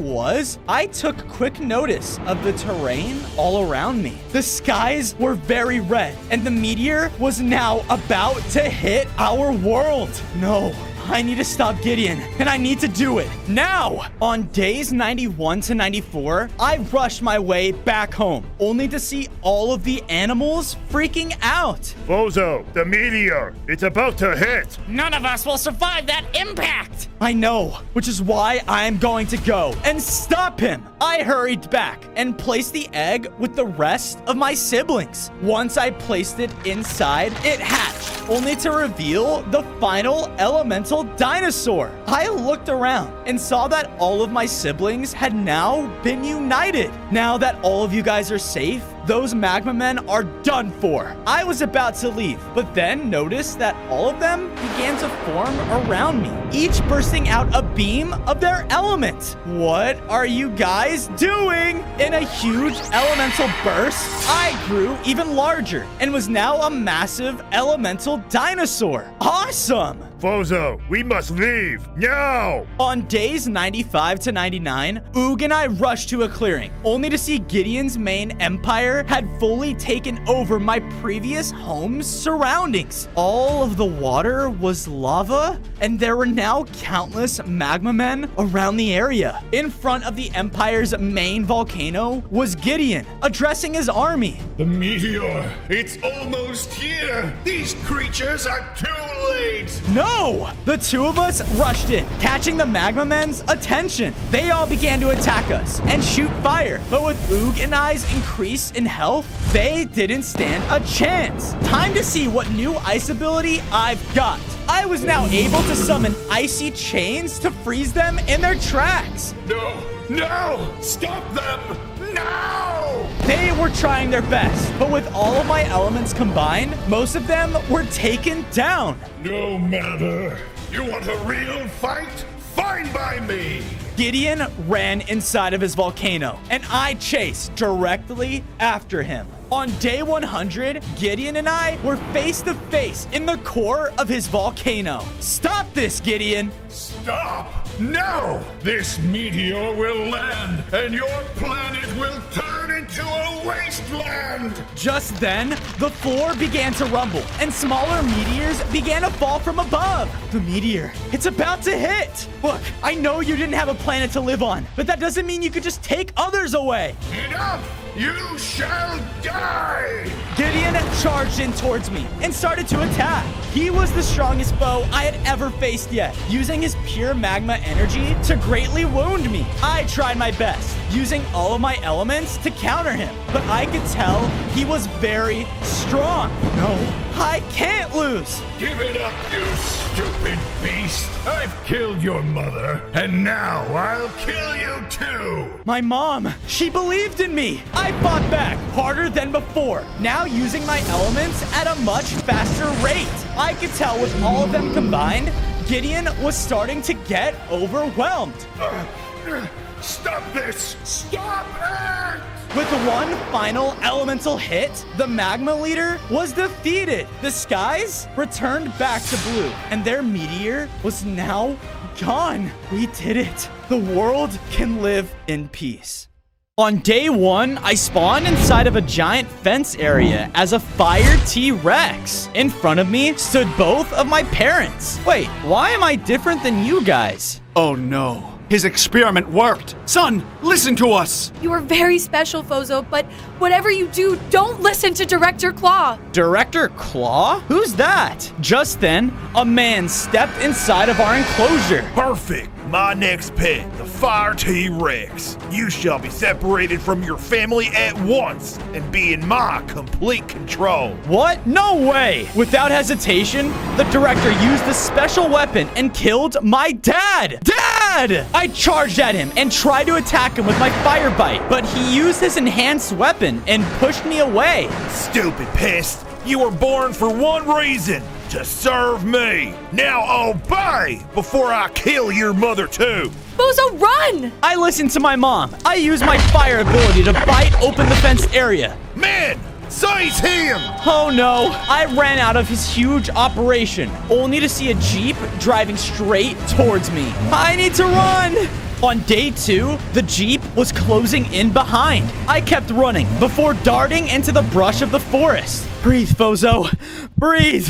took quick notice of the terrain all around me. The skies were very red, and the meteor was now about to hit our world. No, I need to stop Gideon, and I need to do it now. On days 91 to 94, I rushed my way back home, only to see all of the animals freaking out. Bozo, the meteor, it's about to hit. None of us will survive that impact. I know, which is why I'm going to go and stop him. I hurried back and placed the egg with the rest of my siblings. Once I placed it inside, it hatched, only to reveal the final elemental dinosaur. I looked around and saw that all of my siblings had now been united. Now that all of you guys are safe, those magma men are done for. I was about to leave, but then noticed that all of them began to form around me, each bursting out a beam of their element. What are you guys doing? In a huge elemental burst, I grew even larger and was now a massive elemental dinosaur. Awesome! Bozo, we must leave now! On days 95 to 99, Oog and I rushed to a clearing, only to see Gideon's main empire had fully taken over my previous home's surroundings. All of the water was lava, and there were now countless magma men around the area. In front of the empire's main volcano was Gideon, addressing his army. The meteor, it's almost here! These creatures are too late! No! The two of us rushed in, catching the magma men's attention. They all began to attack us and shoot fire, but with Oog and I's increase in health, they didn't stand a chance. Time to see what new ice ability I've got. I was now able to summon icy chains to freeze them in their tracks. No! No! Stop them! No! They were trying their best, but with all of my elements combined, most of them were taken down. No matter. You want a real fight? Fine by me! Gideon ran inside of his volcano, and I chased directly after him. On day 100, Gideon and I were face to face in the core of his volcano. Stop this, Gideon! Stop! No! This meteor will land, and your planet will turn into a wasteland! Just then, the floor began to rumble, and smaller meteors began to fall from above. The meteor, it's about to hit. Look, I know you didn't have a planet to live on, but that doesn't mean you could just take others away. Enough! You shall die! Gideon charged in towards me and started to attack. He was the strongest foe I had ever faced yet, using his pure magma energy to greatly wound me. I tried my best, using all of my elements to counter him, but I could tell he was very strong. No, I can't lose. Give it up, you stupid beast! I've killed your mother, and now I'll kill you too! My mom, she believed in me. I fought back harder than before, now using my elements at a much faster rate. I could tell with all of them combined, Gideon was starting to get overwhelmed. Stop this! Stop it! With one final elemental hit, the magma leader was defeated. The skies returned back to blue, and their meteor was now gone. We did it. The world can live in peace. On day 1, I spawned inside of a giant fence area as a fire T-Rex. In front of me stood both of my parents. Wait, why am I different than you guys? Oh no. His experiment worked. Son, listen to us. You are very special, Fozo, but whatever you do, don't listen to Director Claw. Director Claw? Who's that? Just then, a man stepped inside of our enclosure. Perfect. My next pet, the Fire T-Rex. You shall be separated from your family at once and be in my complete control. What? No way! Without hesitation, the director used a special weapon and killed my dad! Dad! I charged at him and tried to attack him with my fire bite, but he used his enhanced weapon and pushed me away. Stupid pest. You were born for one reason. To serve me. Now obey before I kill your mother too. Bozo, run! I listened to my mom. I used my fire ability to bite open the fence area. Man, seize him! Oh no, I ran out of his huge operation, only to see a Jeep driving straight towards me. I need to run! On day 2, the Jeep was closing in behind. I kept running before darting into the brush of the forest. Breathe, Fozo. Breathe.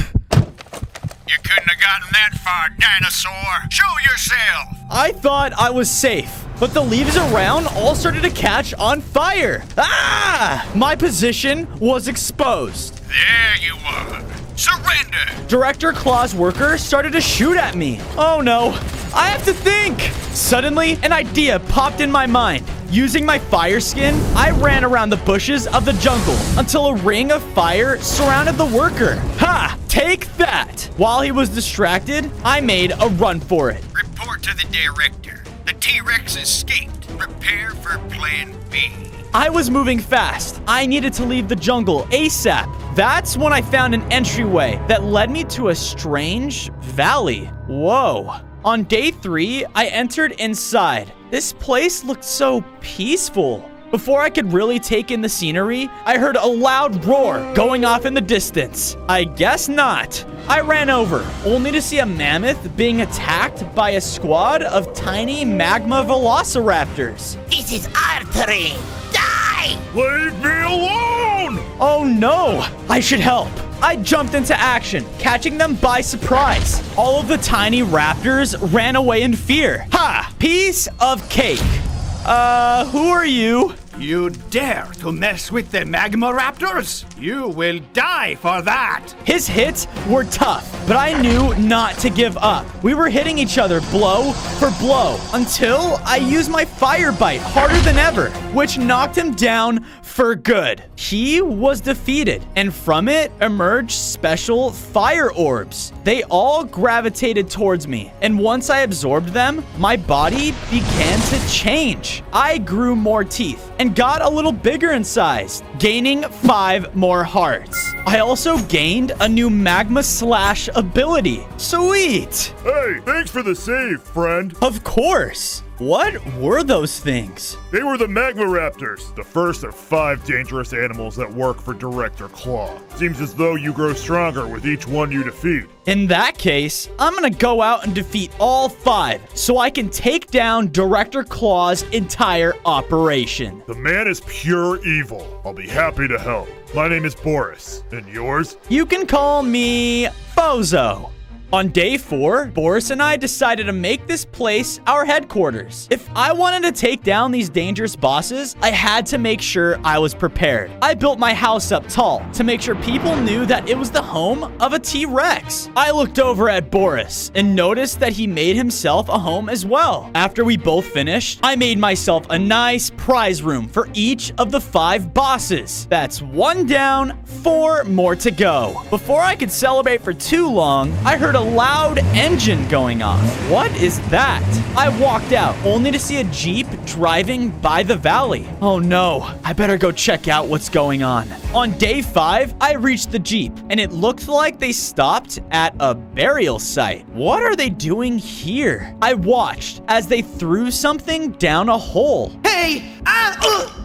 You couldn't have gotten that far, dinosaur! Show yourself! I thought I was safe, but the leaves around all started to catch on fire. Ah! My position was exposed. There you are. Surrender! Director Claw's worker started to shoot at me. Oh no, I have to think! Suddenly, an idea popped in my mind. Using my fire skin, I ran around the bushes of the jungle until a ring of fire surrounded the worker. Ha! Take that! While he was distracted, I made a run for it. Report to the director. The T-Rex escaped. Prepare for Plan B. I was moving fast. I needed to leave the jungle ASAP. That's when I found an entryway that led me to a strange valley. Whoa. On day 3, I entered inside. This place looked so peaceful. Before I could really take in the scenery, I heard a loud roar going off in the distance. I guess not. I ran over, only to see a mammoth being attacked by a squad of tiny magma velociraptors. This is artery. Die! Leave me alone! Oh no! I should help. I jumped into action, catching them by surprise. All of the tiny raptors ran away in fear. Ha! Piece of cake. Who are you? You dare to mess with the magma raptors? You will die for that. His hits were tough, but I knew not to give up. We were hitting each other blow for blow until I used my fire bite harder than ever, which knocked him down for good. He was defeated, and from it emerged special fire orbs. They all gravitated towards me, and once I absorbed them, my body began to change. I grew more teeth and got a little bigger in size, gaining 5 more hearts. I also gained a new magma slash ability. Sweet! Hey, thanks for the save, friend. Of course. What were those things? They were the Magma Raptors, the first of 5 dangerous animals that work for Director Claw. Seems as though you grow stronger with each one you defeat. In that case, I'm gonna go out and defeat all 5 so I can take down Director Claw's entire operation. The man is pure evil. I'll be happy to help. My name is Boris, and yours? You can call me Bozo. On day 4, Boris and I decided to make this place our headquarters. If I wanted to take down these dangerous bosses, I had to make sure I was prepared. I built my house up tall to make sure people knew that it was the home of a T-Rex. I looked over at Boris and noticed that he made himself a home as well. After we both finished, I made myself a nice prize room for each of the 5 bosses. That's 1 down, 4 more to go. Before I could celebrate for too long, I heard a loud engine going off. What is that? I walked out only to see a Jeep driving by the valley. Oh no, I better go check out what's going on. On day 5, I reached the Jeep and it looked like they stopped at a burial site. What are they doing here? I watched as they threw something down a hole. Hey!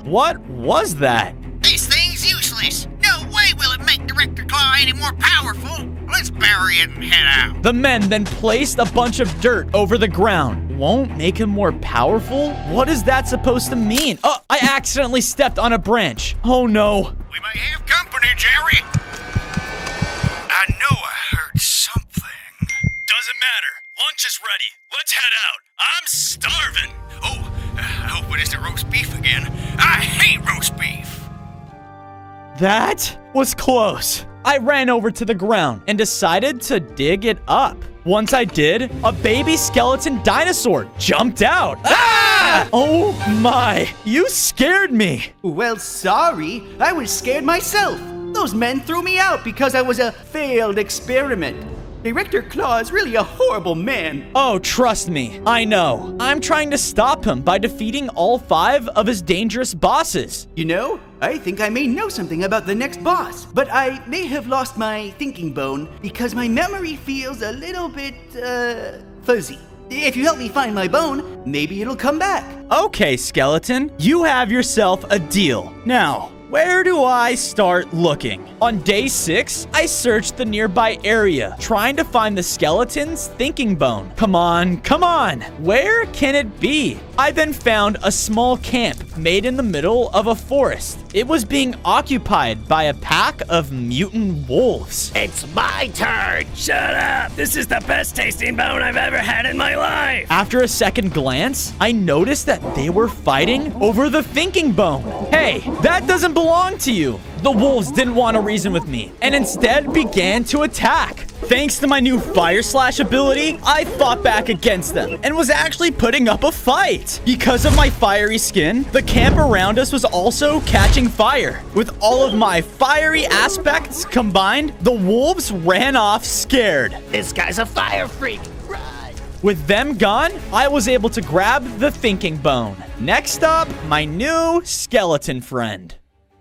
What was that? This thing's useless. No way will it make Director Claw any more powerful. Let's bury it and head out. The men then placed a bunch of dirt over the ground. Won't make him more powerful? What is that supposed to mean? Oh, I accidentally stepped on a branch. Oh no. We may have company, Jerry. I know I heard something. Doesn't matter. Lunch is ready. Let's head out. I'm starving. Oh, I hope it isn't roast beef again. I hate roast beef. That was close. I ran over to the ground and decided to dig it up. Once I did, a baby skeleton dinosaur jumped out. Ah! Oh my, you scared me. Well, sorry. I was scared myself. Those men threw me out because I was a failed experiment. Director Claw is really a horrible man. Oh, trust me, I know. I'm trying to stop him by defeating all 5 of his dangerous bosses. You know, I think I may know something about the next boss, but I may have lost my thinking bone because my memory feels a little bit, fuzzy. If you help me find my bone, maybe it'll come back. Okay, skeleton, you have yourself a deal. Now, where do I start looking? On day 6, I searched the nearby area, trying to find the skeleton's thinking bone. Come on, come on. Where can it be? I then found a small camp made in the middle of a forest. It was being occupied by a pack of mutant wolves. It's my turn. Shut up. This is the best tasting bone I've ever had in my life. After a second glance, I noticed that they were fighting over the thinking bone. Hey, that doesn't belong to you. The wolves didn't want to reason with me and instead began to attack. Thanks to my new Fire Slash ability, I fought back against them and was actually putting up a fight. Because of my fiery skin, the camp around us was also catching fire. With all of my fiery aspects combined, the wolves ran off scared. This guy's a fire freak. With them gone, I was able to grab the thinking bone. Next up, my new skeleton friend.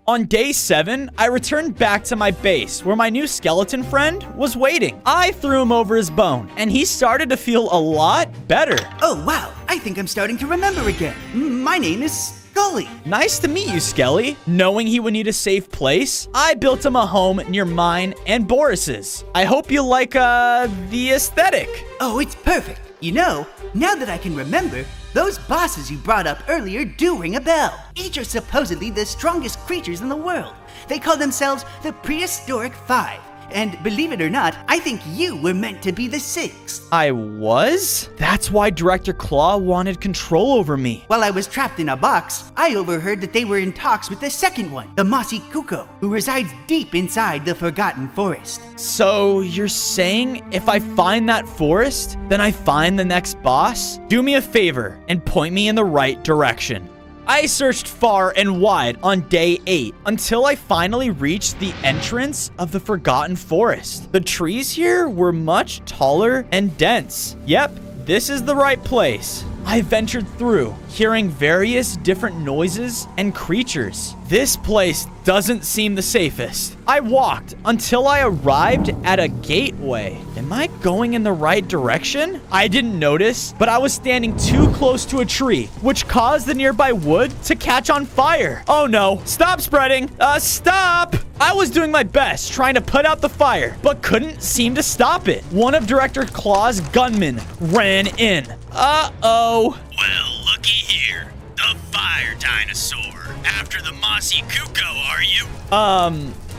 On day 7, I returned back to my base where my new skeleton friend was waiting. I threw him over his bone and he started to feel a lot better. Oh wow, I think I'm starting to remember again. My name is Scully. Nice to meet you, Skelly. Knowing he would need a safe place, I built him a home near mine and Boris's. I hope you like, the aesthetic. Oh, it's perfect. You know, now that I can remember, those bosses you brought up earlier do ring a bell. Each are supposedly the strongest creatures in the world. They call themselves the Prehistoric 5. And believe it or not, I think you were meant to be the 6th. I was? That's why Director Claw wanted control over me. While I was trapped in a box, I overheard that they were in talks with the second one, the Mossy Kuko, who resides deep inside the Forgotten Forest. So you're saying if I find that forest, then I find the next boss? Do me a favor and point me in the right direction. I searched far and wide on day 8 until I finally reached the entrance of the Forgotten Forest. The trees here were much taller and dense. Yep, this is the right place. I ventured through, hearing various different noises and creatures. This place doesn't seem the safest. I walked until I arrived at a gateway. Am I going in the right direction? I didn't notice, but I was standing too close to a tree, which caused the nearby wood to catch on fire. Oh no, stop spreading. Stop! I was doing my best trying to put out the fire, but couldn't seem to stop it. One of Director Claw's gunmen ran in. Uh-oh. Well, looky here. The fire dinosaur. After the mossy Kuko, are you?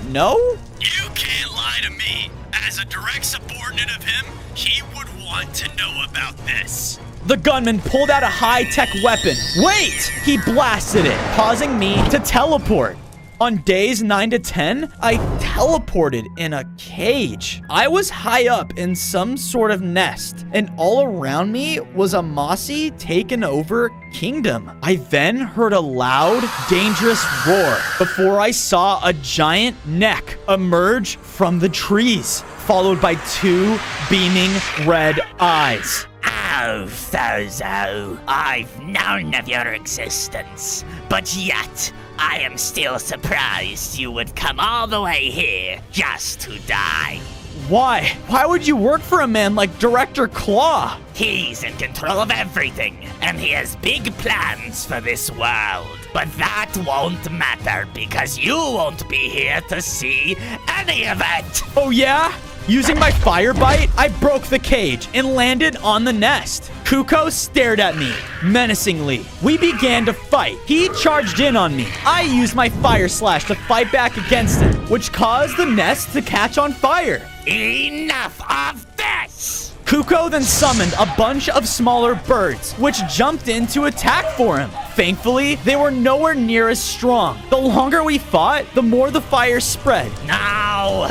No? You can't lie to me. As a direct subordinate of him, he would want to know about this. The gunman pulled out a high-tech weapon. Wait! He blasted it, causing me to teleport. On days 9 to 10, I teleported in a cage. I was high up in some sort of nest, and all around me was a mossy, taken over kingdom. I then heard a loud, dangerous roar before I saw a giant neck emerge from the trees, followed by 2 beaming red eyes. Oh, Fozo, I've known of your existence, but yet I am still surprised you would come all the way here just to die. Why? Why would you work for a man like Director Claw? He's in control of everything, and he has big plans for this world. But that won't matter because you won't be here to see any of it. Oh yeah? Using my fire bite, I broke the cage and landed on the nest. Kuko stared at me menacingly. We began to fight. He charged in on me. I used my fire slash to fight back against him, which caused the nest to catch on fire. Enough of this! Kuko then summoned a bunch of smaller birds, which jumped in to attack for him. Thankfully, they were nowhere near as strong. The longer we fought, the more the fire spread. No!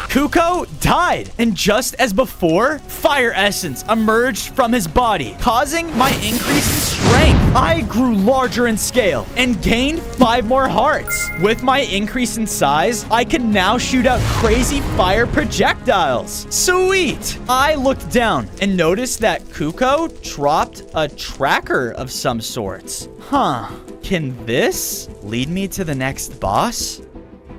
Kuko died, and just as before, fire essence emerged from his body, causing my increase in strength. I grew larger in scale and gained 5 more hearts. With my increase in size, I can now shoot out crazy fire projectiles. Sweet! I looked down and noticed that Kuko dropped a tracker of some sorts. Huh. Can this lead me to the next boss?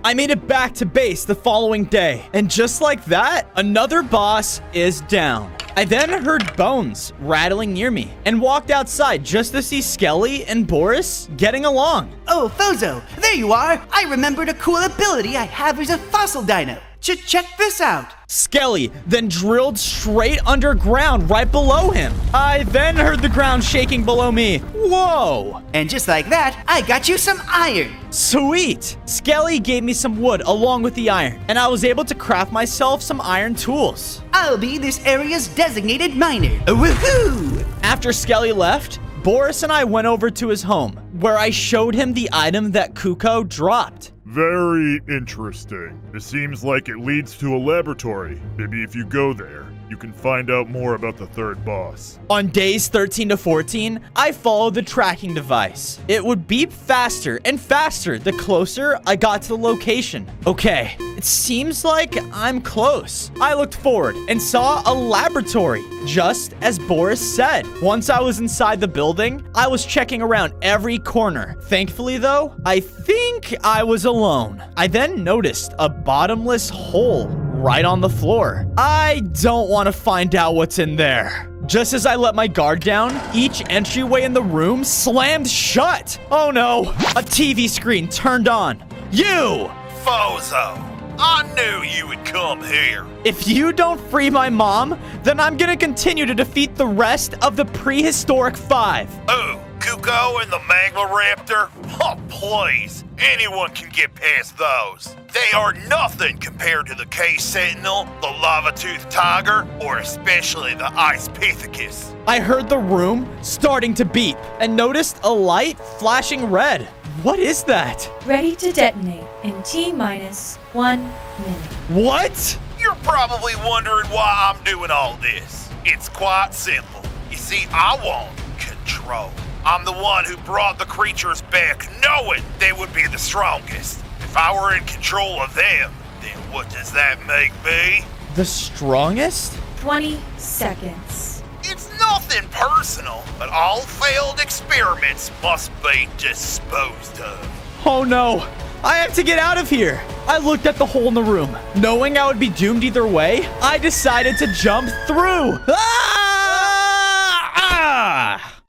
I made it back to base the following day, and just like that, another boss is down. I then heard bones rattling near me and walked outside just to see Skelly and Boris getting along. Oh, Fozo, there you are. I remembered a cool ability I have as a fossil dino. Check this out. Skelly then drilled straight underground right below him. I then heard the ground shaking below me. Whoa! And just like that, I got you some iron. Sweet! Skelly gave me some wood along with the iron, and I was able to craft myself some iron tools. I'll be this area's designated miner. Woohoo! After Skelly left, Boris and I went over to his home, where I showed him the item that Kuko dropped. Very interesting. It seems like it leads to a laboratory. Maybe if you go there, you can find out more about the third boss. On days 13 to 14, I followed the tracking device. It would beep faster and faster the closer I got to the location. Okay, it seems like I'm close. I looked forward and saw a laboratory, just as Boris said. Once I was inside the building, I was checking around every corner. Thankfully though, I think I was alone. I then noticed a bottomless hole right on the floor. I don't want to find out what's in there. Just as I let my guard down, each entryway in the room slammed shut. Oh no, a TV screen turned on. You! Fozo, I knew you would come here. If you don't free my mom, then I'm gonna continue to defeat the rest of the prehistoric 5. Oh, Kuko and the Magma Raptor? Oh, please. Anyone can get past those. They are nothing compared to the Cave Sentinel, the Lava-Toothed Tiger, or especially the Ice Pithecus. I heard the room starting to beep and noticed a light flashing red. What is that? Ready to detonate in T-minus 1 minute. What? You're probably wondering why I'm doing all this. It's quite simple. You see, I want control. I'm the one who brought the creatures back knowing they would be the strongest. If I were in control of them, then what does that make me? The strongest? 20 seconds. It's nothing personal, but all failed experiments must be disposed of. Oh no, I have to get out of here. I looked at the hole in the room. Knowing I would be doomed either way, I decided to jump through.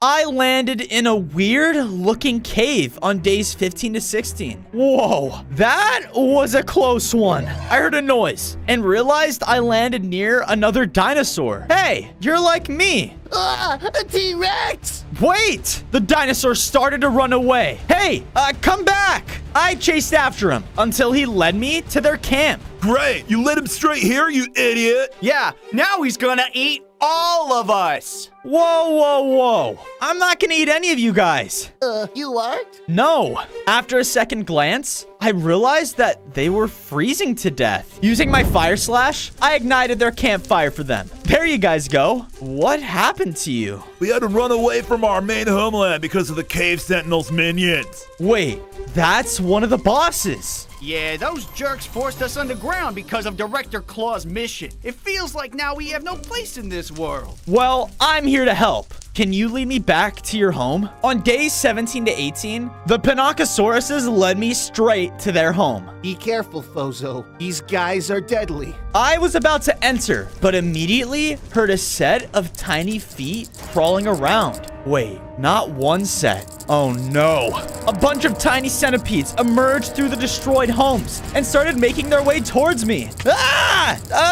I landed in a weird-looking cave on days 15 to 16. Whoa, that was a close one. I heard a noise and realized I landed near another dinosaur. Hey, you're like me. A T-Rex! Wait! The dinosaur started to run away. Hey, come back! I chased after him until he led me to their camp. Great! You led him straight here, you idiot! Yeah, now he's gonna eat all of us! Whoa, whoa, whoa. I'm not gonna eat any of you guys. You aren't? No. After a second glance, I realized that they were freezing to death. Using my fire slash, I ignited their campfire for them. There you guys go. What happened to you? We had to run away from our main homeland because of the Cave Sentinel's minions. Wait, that's one of the bosses. Yeah, those jerks forced us underground because of Director Claw's mission. It feels like now we have no place in this world. Well, I'm here to help. Can you lead me back to your home? On days 17 to 18, the Pinacosaurus led me straight to their home. Be careful, Fozo. These guys are deadly. I was about to enter, but immediately heard a set of tiny feet crawling around. Wait, not one set. Oh no. A bunch of tiny centipedes emerged through the destroyed homes and started making their way towards me.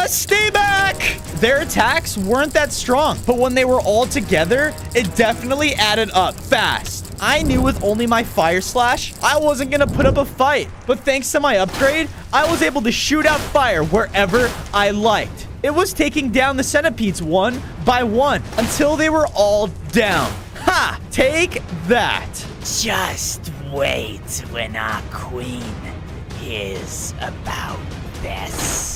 Stay back! Their attacks weren't that strong, but when they were all together, it definitely added up fast. I knew with only my fire slash, I wasn't gonna put up a fight. But thanks to my upgrade, I was able to shoot out fire wherever I liked. It was taking down the centipedes one by one until they were all down. Ha! Take that. Just wait when our queen hears about this.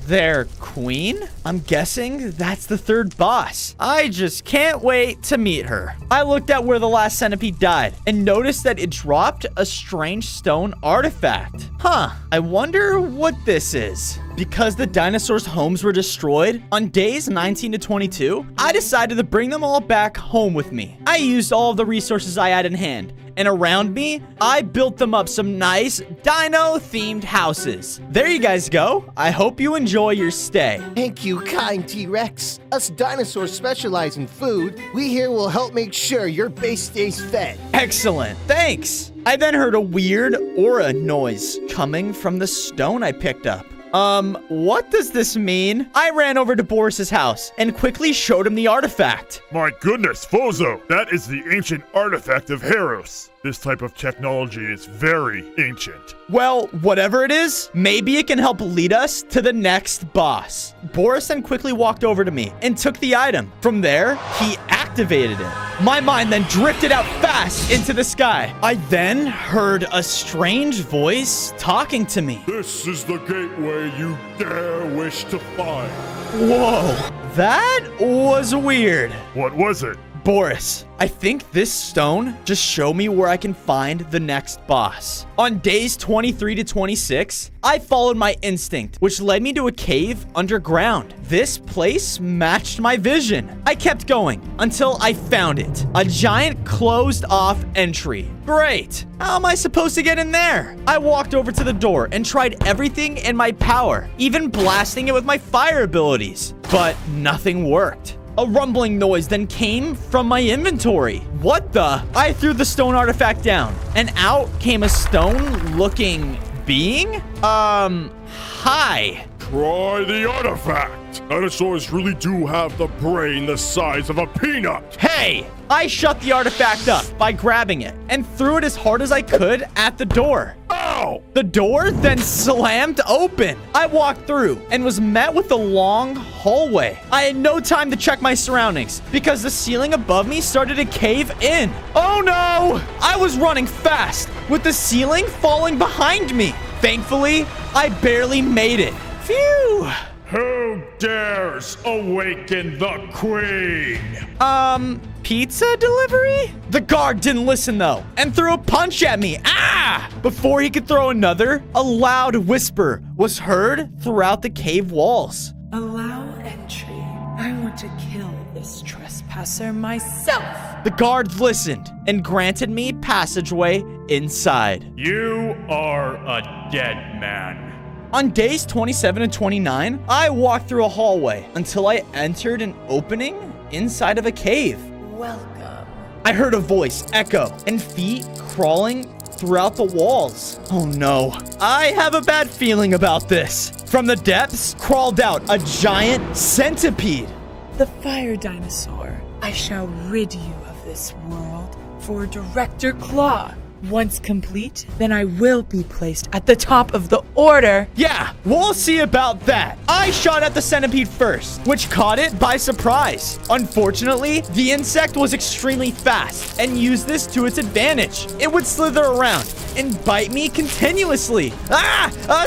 Their queen? I'm guessing that's the third boss. I just can't wait to meet her. I looked at where the last centipede died and noticed that it dropped a strange stone artifact. Huh, I wonder what this is. Because the dinosaurs' homes were destroyed, on days 19 to 22, I decided to bring them all back home with me. I used all of the resources I had in hand, and around me, I built them up some nice dino-themed houses. There you guys go. I hope you enjoy your stay. Thank you, kind T-Rex. Us dinosaurs specialize in food. We here will help make sure your base stays fed. Excellent. Thanks. I then heard a weird aura noise coming from the stone I picked up. What does this mean? I ran over to Boris's house and quickly showed him the artifact. My goodness, Fozo, that is the ancient artifact of Heros. This type of technology is very ancient. Well, whatever it is, maybe it can help lead us to the next boss. Boris then quickly walked over to me and took the item. From there, he activated it. My mind then drifted out fast into the sky. I then heard a strange voice talking to me. This is the gateway you dare wish to find. Whoa, that was weird. What was it? Boris, I think this stone just showed me where I can find the next boss. On days 23 to 26, I followed my instinct, which led me to a cave underground. This place matched my vision. I kept going until I found it. A giant closed-off entry. Great. How am I supposed to get in there? I walked over to the door and tried everything in my power, even blasting it with my fire abilities. But nothing worked. A rumbling noise then came from my inventory. What the? I threw the stone artifact down, and out came a stone-looking being? Hi. Try the artifact. Dinosaurs really do have the brain the size of a peanut. Hey! I shut the artifact up by grabbing it and threw it as hard as I could at the door. Ow! The door then slammed open. I walked through and was met with a long hallway. I had no time to check my surroundings because the ceiling above me started to cave in. Oh no! I was running fast with the ceiling falling behind me. Thankfully, I barely made it. Phew! Who dares awaken the queen? Pizza delivery? The guard didn't listen though and threw a punch at me. Ah! Before he could throw another, a loud whisper was heard throughout the cave walls. Allow entry. I want to kill this trespasser myself. The guards listened and granted me passageway inside. You are a dead man. On days 27 and 29, I walked through a hallway until I entered an opening inside of a cave. Welcome. I heard a voice echo and feet crawling throughout the walls. Oh no, I have a bad feeling about this. From the depths crawled out a giant centipede. The fire dinosaur. I shall rid you of this world for Director Claw. Once complete, then I will be placed at the top of the order. Yeah, we'll see about that. I shot at the centipede first, which caught it by surprise. Unfortunately, the insect was extremely fast and used this to its advantage. It would slither around and bite me continuously.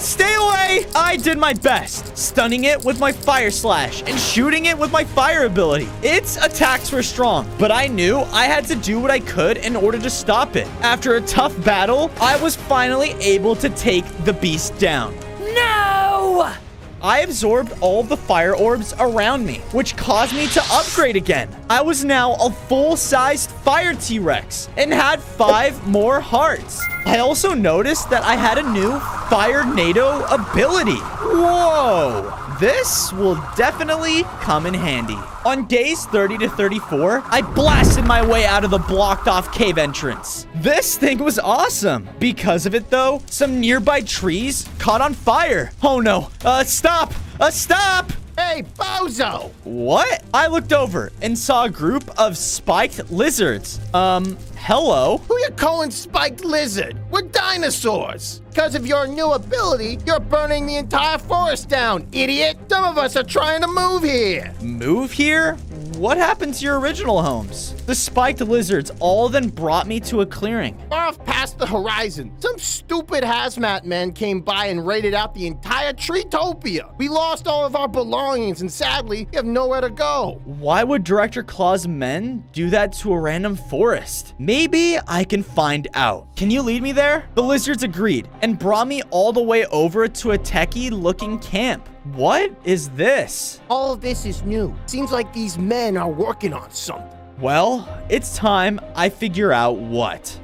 Stay away! I did my best, stunning it with my fire slash and shooting it with my fire ability. Its attacks were strong, but I knew I had to do what I could in order to stop it. After a tough battle, I was finally able to take the beast down. No! I absorbed all of the fire orbs around me, which caused me to upgrade again. I was now a full-sized fire T-Rex and had 5 more hearts. I also noticed that I had a new Fire NATO ability. Whoa! This will definitely come in handy. On days 30 to 34, I blasted my way out of the blocked off cave entrance. This thing was awesome. Because of it though, some nearby trees caught on fire. Oh no, stop, stop! Hey, Bozo! What? I looked over and saw a group of spiked lizards. Hello? Who you calling spiked lizard? We're dinosaurs. Because of your new ability, you're burning the entire forest down, idiot. Some of us are trying to move here. Move here? What happened to your original homes? The spiked lizards all then brought me to a clearing. Far off past the horizon, some stupid hazmat men came by and raided out the entire Treetopia. We lost all of our belongings and sadly, we have nowhere to go. Why would Director Claw's men do that to a random forest? Maybe I can find out. Can you lead me there? The lizards agreed and brought me all the way over to a techie-looking camp. What is this? All of this is new. Seems like these men are working on something. Well, it's time I figure out what.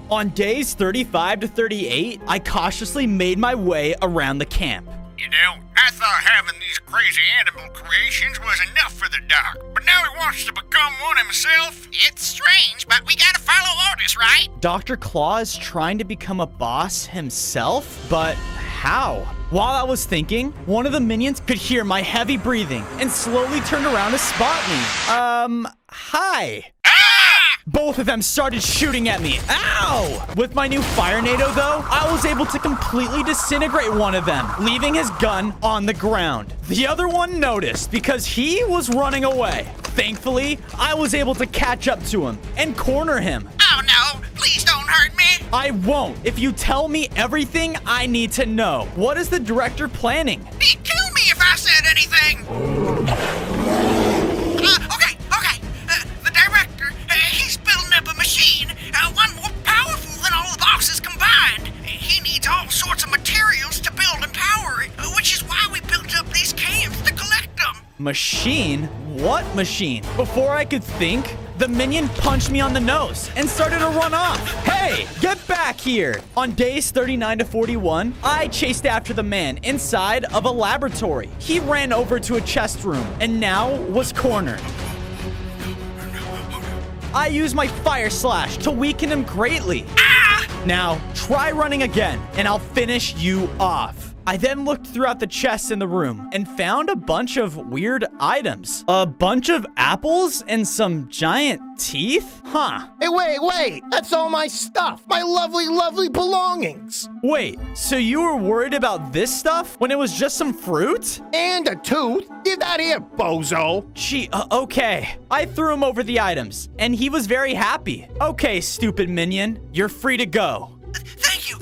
On days 35 to 38, I cautiously made my way around the camp. You know, I thought having these crazy animal creations was enough for the doc, but now he wants to become one himself? It's strange, but we gotta follow orders, right? Dr. Claw is trying to become a boss himself, but how? While I was thinking, one of the minions could hear my heavy breathing and slowly turned around to spot me. Hi. Both of them started shooting at me. Ow! With my new Fire NATO, though, I was able to completely disintegrate one of them, leaving his gun on the ground. The other one noticed because he was running away. Thankfully, I was able to catch up to him and corner him. Oh no, please don't hurt me. I won't if you tell me everything I need to know. What is the director planning? He'd kill me if I said anything. Okay. The director, he's building up a machine, one more powerful than all the bosses combined. He needs all sorts of materials to build and power it, which is why we built up these caves to collect them. Machine? What machine? Before I could think, the minion punched me on the nose and started to run off. Hey, get back here! On days 39 to 41, I chased after the man inside of a laboratory. He ran over to a chest room and now was cornered. I used my fire slash to weaken him greatly. Now, try running again, and I'll finish you off. I then looked throughout the chests in the room and found a bunch of weird items. A bunch of apples and some giant teeth? Huh. Hey, wait. That's all my stuff. My lovely belongings. Wait, so you were worried about this stuff when it was just some fruit? And a tooth? Give that here, bozo. Gee, okay. I threw him over the items, and he was very happy. Okay, stupid minion, you're free to go. Thank you.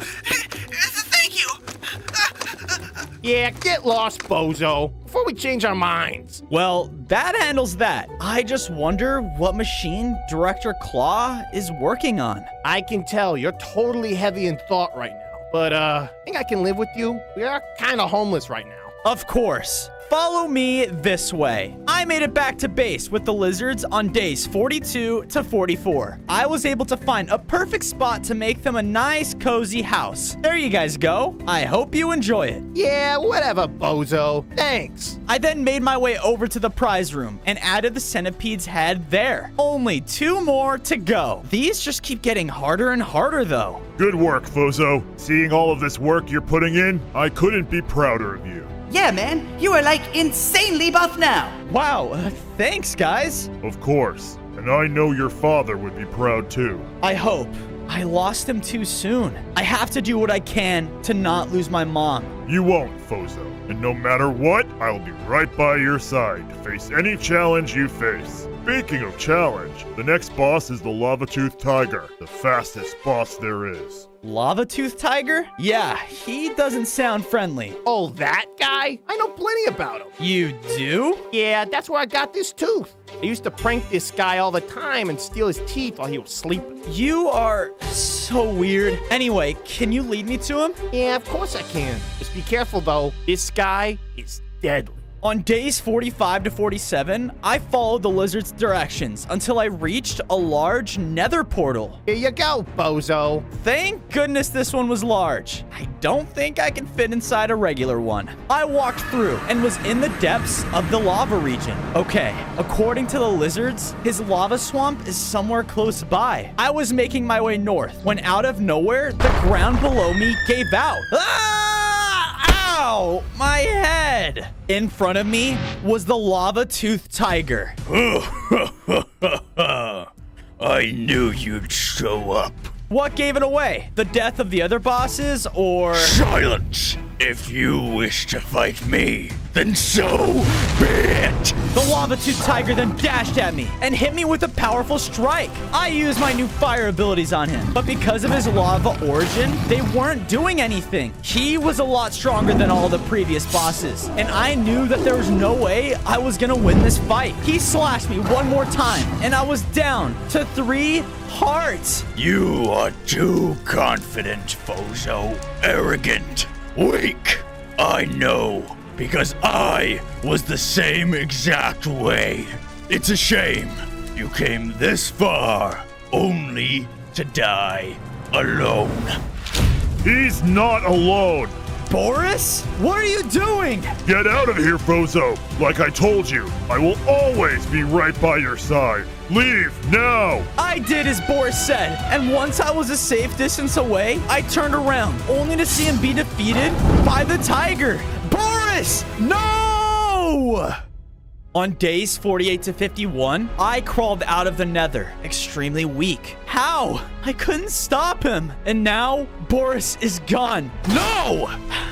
Yeah, get lost, bozo, before we change our minds. Well, that handles that. I just wonder what machine Director Claw is working on. I can tell you're totally heavy in thought right now, but I think I can live with you. We are kind of homeless right now. Of course. Follow me this way. I made it back to base with the lizards on days 42 to 44. I was able to find a perfect spot to make them a nice, cozy house. There you guys go. I hope you enjoy it. Yeah, whatever, bozo. Thanks. I then made my way over to the prize room and added the centipede's head there. Only 2 more to go. These just keep getting harder and harder though. Good work, Fozo. Seeing all of this work you're putting in, I couldn't be prouder of you. Yeah, man, you are like insanely buff now. Wow, thanks, guys. Of course. And I know your father would be proud too. I hope. I lost him too soon. I have to do what I can to not lose my mom. You won't, Fozo. And no matter what, I'll be right by your side to face any challenge you face. Speaking of challenge, the next boss is the Lava-Toothed Tiger, the fastest boss there is. Lava-Toothed Tiger? Yeah, he doesn't sound friendly. Oh, that guy? I know plenty about him. You do? Yeah, that's where I got this tooth. I used to prank this guy all the time and steal his teeth while he was sleeping. You are so weird. Anyway, can you lead me to him? Yeah, of course I can. Just be careful, though. This guy is deadly. On days 45 to 47, I followed the lizard's directions until I reached a large nether portal. Here you go, bozo. Thank goodness this one was large. I don't think I can fit inside a regular one. I walked through and was in the depths of the lava region. Okay, according to the lizards, his lava swamp is somewhere close by. I was making my way north when out of nowhere, the ground below me gave out. Ah! Ow! My head! In front of me was the Lava-Toothed Tiger. I knew you'd show up. What gave it away? The death of the other bosses, or... Silence! If you wish to fight me, then so be it! The Lava-Toothed Tiger then dashed at me and hit me with a powerful strike. I used my new fire abilities on him, but because of his lava origin, they weren't doing anything. He was a lot stronger than all the previous bosses, and I knew that there was no way I was gonna win this fight. He slashed me one more time, and I was down to 3 hearts. You are too confident, Fozo. Arrogant. Weak. I know, because I was the same exact way. It's a shame you came this far only to die alone. He's not alone. Boris? What are you doing? Get out of here, Fozo. Like I told you, I will always be right by your side. Leave now! I did as Boris said, and once I was a safe distance away, I turned around, only to see him be defeated by the tiger. Boris! No! On days 48 to 51, I crawled out of the nether, extremely weak. How? I couldn't stop him. And now, Boris is gone. No!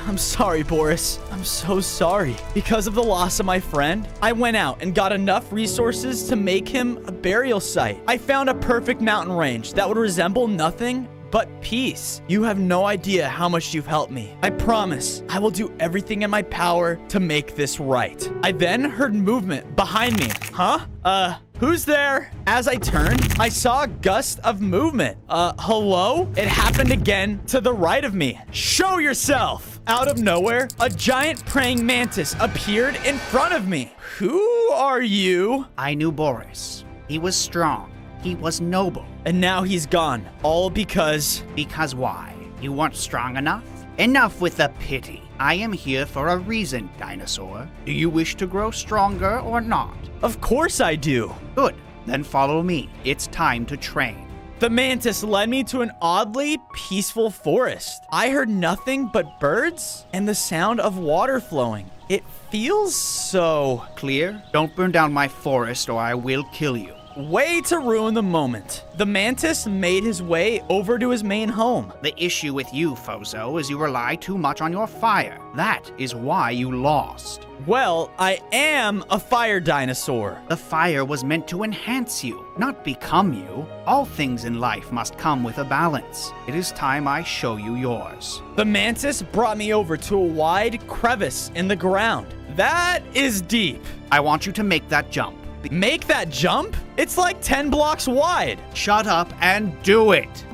I'm sorry, Boris. I'm so sorry. Because of the loss of my friend, I went out and got enough resources to make him a burial site. I found a perfect mountain range that would resemble nothing but peace. You have no idea how much you've helped me. I promise I will do everything in my power to make this right. I then heard movement behind me. Huh? Who's there? As I turned, I saw a gust of movement. Hello? It happened again to the right of me. Show yourself! Out of nowhere, a giant praying mantis appeared in front of me. Who are you? I knew Boris. He was strong. He was noble. And now he's gone. All because... Because why? You weren't strong enough? Enough with the pity. I am here for a reason, Dinosaur. Do you wish to grow stronger or not? Of course I do. Good. Then follow me. It's time to train. The mantis led me to an oddly peaceful forest. I heard nothing but birds and the sound of water flowing. It feels so... Clear? Don't burn down my forest or I will kill you. Way to ruin the moment. The mantis made his way over to his main home. The issue with you, Fozo, is you rely too much on your fire. That is why you lost. Well, I am a fire dinosaur. The fire was meant to enhance you, not become you. All things in life must come with a balance. It is time I show you yours. The mantis brought me over to a wide crevice in the ground. That is deep. I want you to make that jump. Make that jump? It's like 10 blocks wide. Shut up and do it.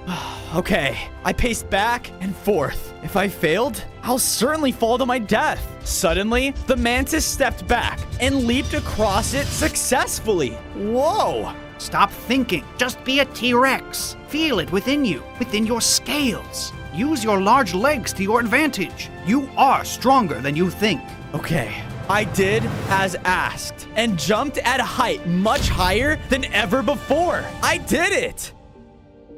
Okay, I paced back and forth. If I failed, I'll certainly fall to my death. Suddenly, the mantis stepped back and leaped across it successfully. Whoa! Stop thinking. Just be a T-Rex. Feel it within you, within your scales. Use your large legs to your advantage. You are stronger than you think. Okay, I did as asked and jumped at a height much higher than ever before. I did it!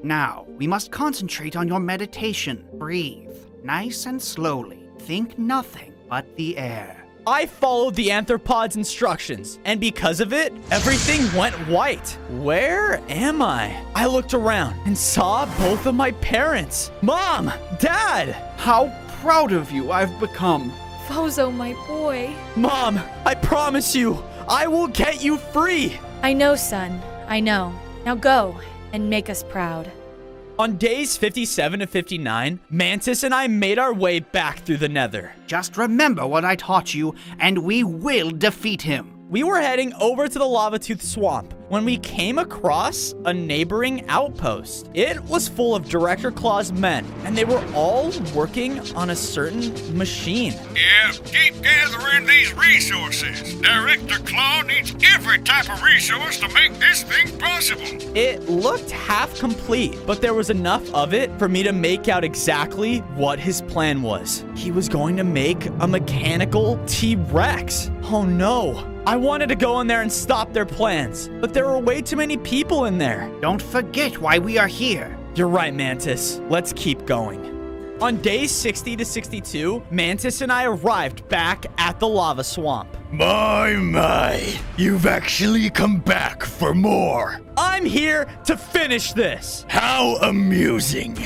Now, we must concentrate on your meditation. Breathe, nice and slowly. Think nothing but the air. I followed the anthropod's instructions, and because of it, everything went white. Where am I? I looked around and saw both of my parents. Mom! Dad! How proud of you I've become. Fozo, my boy. Mom, I promise you, I will get you free. I know, son. I know. Now go and make us proud. On days 57 to 59, Mantis and I made our way back through the Nether. Just remember what I taught you, and we will defeat him. We were heading over to the Lava Tooth Swamp when we came across a neighboring outpost. It was full of Director Claw's men, and they were all working on a certain machine. Yeah, keep gathering these resources. Director Claw needs every type of resource to make this thing possible. It looked half complete, but there was enough of it for me to make out exactly what his plan was. He was going to make a mechanical T-Rex. Oh no. I wanted to go in there and stop their plans, but there were way too many people in there. Don't forget why we are here. You're right, Mantis. Let's keep going. On days 60 to 62, Mantis and I arrived back at the lava swamp. My, you've actually come back for more. I'm here to finish this. How amusing.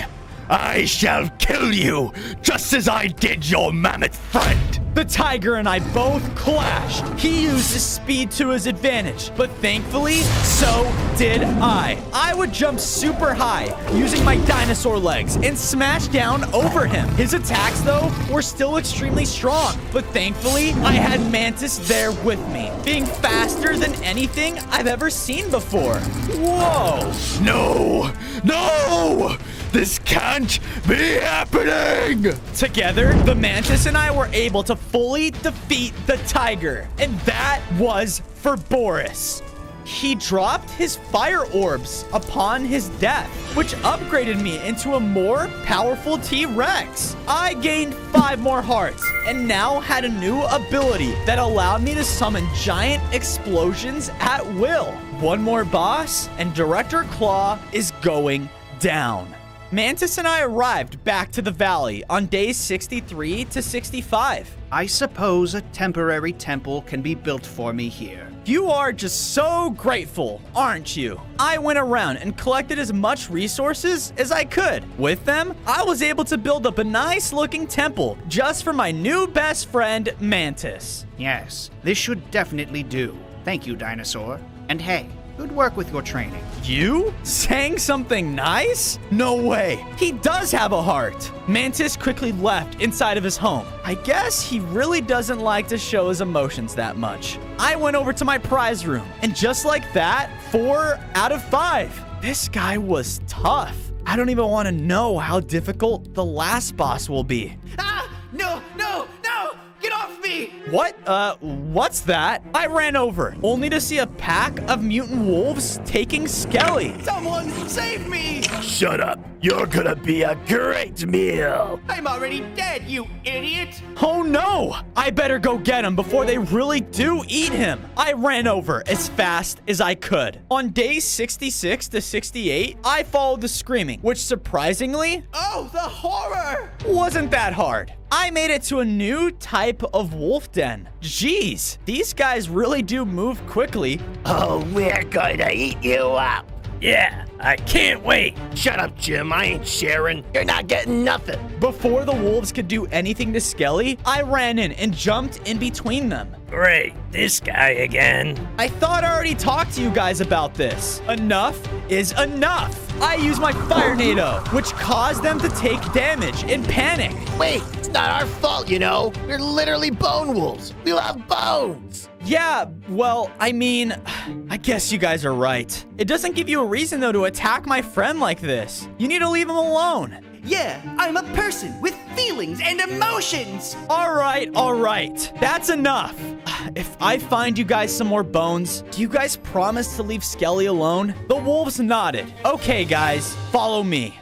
I shall kill you, just as I did your mammoth friend. The tiger and I both clashed. He used his speed to his advantage, but thankfully, so did I. I would jump super high using my dinosaur legs and smash down over him. His attacks, though, were still extremely strong, but thankfully, I had Mantis there with me, being faster than anything I've ever seen before. Whoa! No! This can't be happening! Together, the Mantis and I were able to fully defeat the tiger, and that was for Boris. He dropped his fire orbs upon his death, which upgraded me into a more powerful T-Rex. I gained 5 more hearts, and now had a new ability that allowed me to summon giant explosions at will. One more boss, and Director Claw is going down. Mantis and I arrived back to the valley on days 63 to 65. I suppose a temporary temple can be built for me here. You are just so grateful, aren't you? I went around and collected as much resources as I could. With them, I was able to build up a nice looking temple just for my new best friend, Mantis. Yes, this should definitely do. Thank you, Dinosaur. And hey, good work with your training. You? Saying something nice? No way. He does have a heart. Mantis quickly left inside of his home. I guess he really doesn't like to show his emotions that much. I went over to my prize room, and just like that, 4 out of 5. This guy was tough. I don't even want to know how difficult the last boss will be. Ah! No! Get off me! What's that? I ran over, only to see a pack of mutant wolves taking Skelly. Someone save me! Shut up. You're gonna be a great meal. I'm already dead, you idiot! Oh no! I better go get him before they really do eat him. I ran over as fast as I could. On days 66 to 68, I followed the screaming, which surprisingly, oh, the horror! wasn't that hard. I made it to a new type of wolf den. Jeez, these guys really do move quickly. Oh, we're gonna eat you up. Yeah, I can't wait. Shut up, Jim. I ain't sharing. You're not getting nothing. Before the wolves could do anything to Skelly, I ran in and jumped in between them. Great, this guy again. I thought I already talked to you guys about this. Enough is enough. I used my Fire Nado, which caused them to take damage and panic. Wait, it's not our fault, you know. We're literally bone wolves. We love bones. Yeah, well, I mean, I guess you guys are right. It doesn't give you a reason, though, to attack my friend like this. You need to leave him alone. Yeah, I'm a person with feelings and emotions. All right. That's enough. If I find you guys some more bones, do you guys promise to leave Skelly alone? The wolves nodded. Okay, guys, follow me.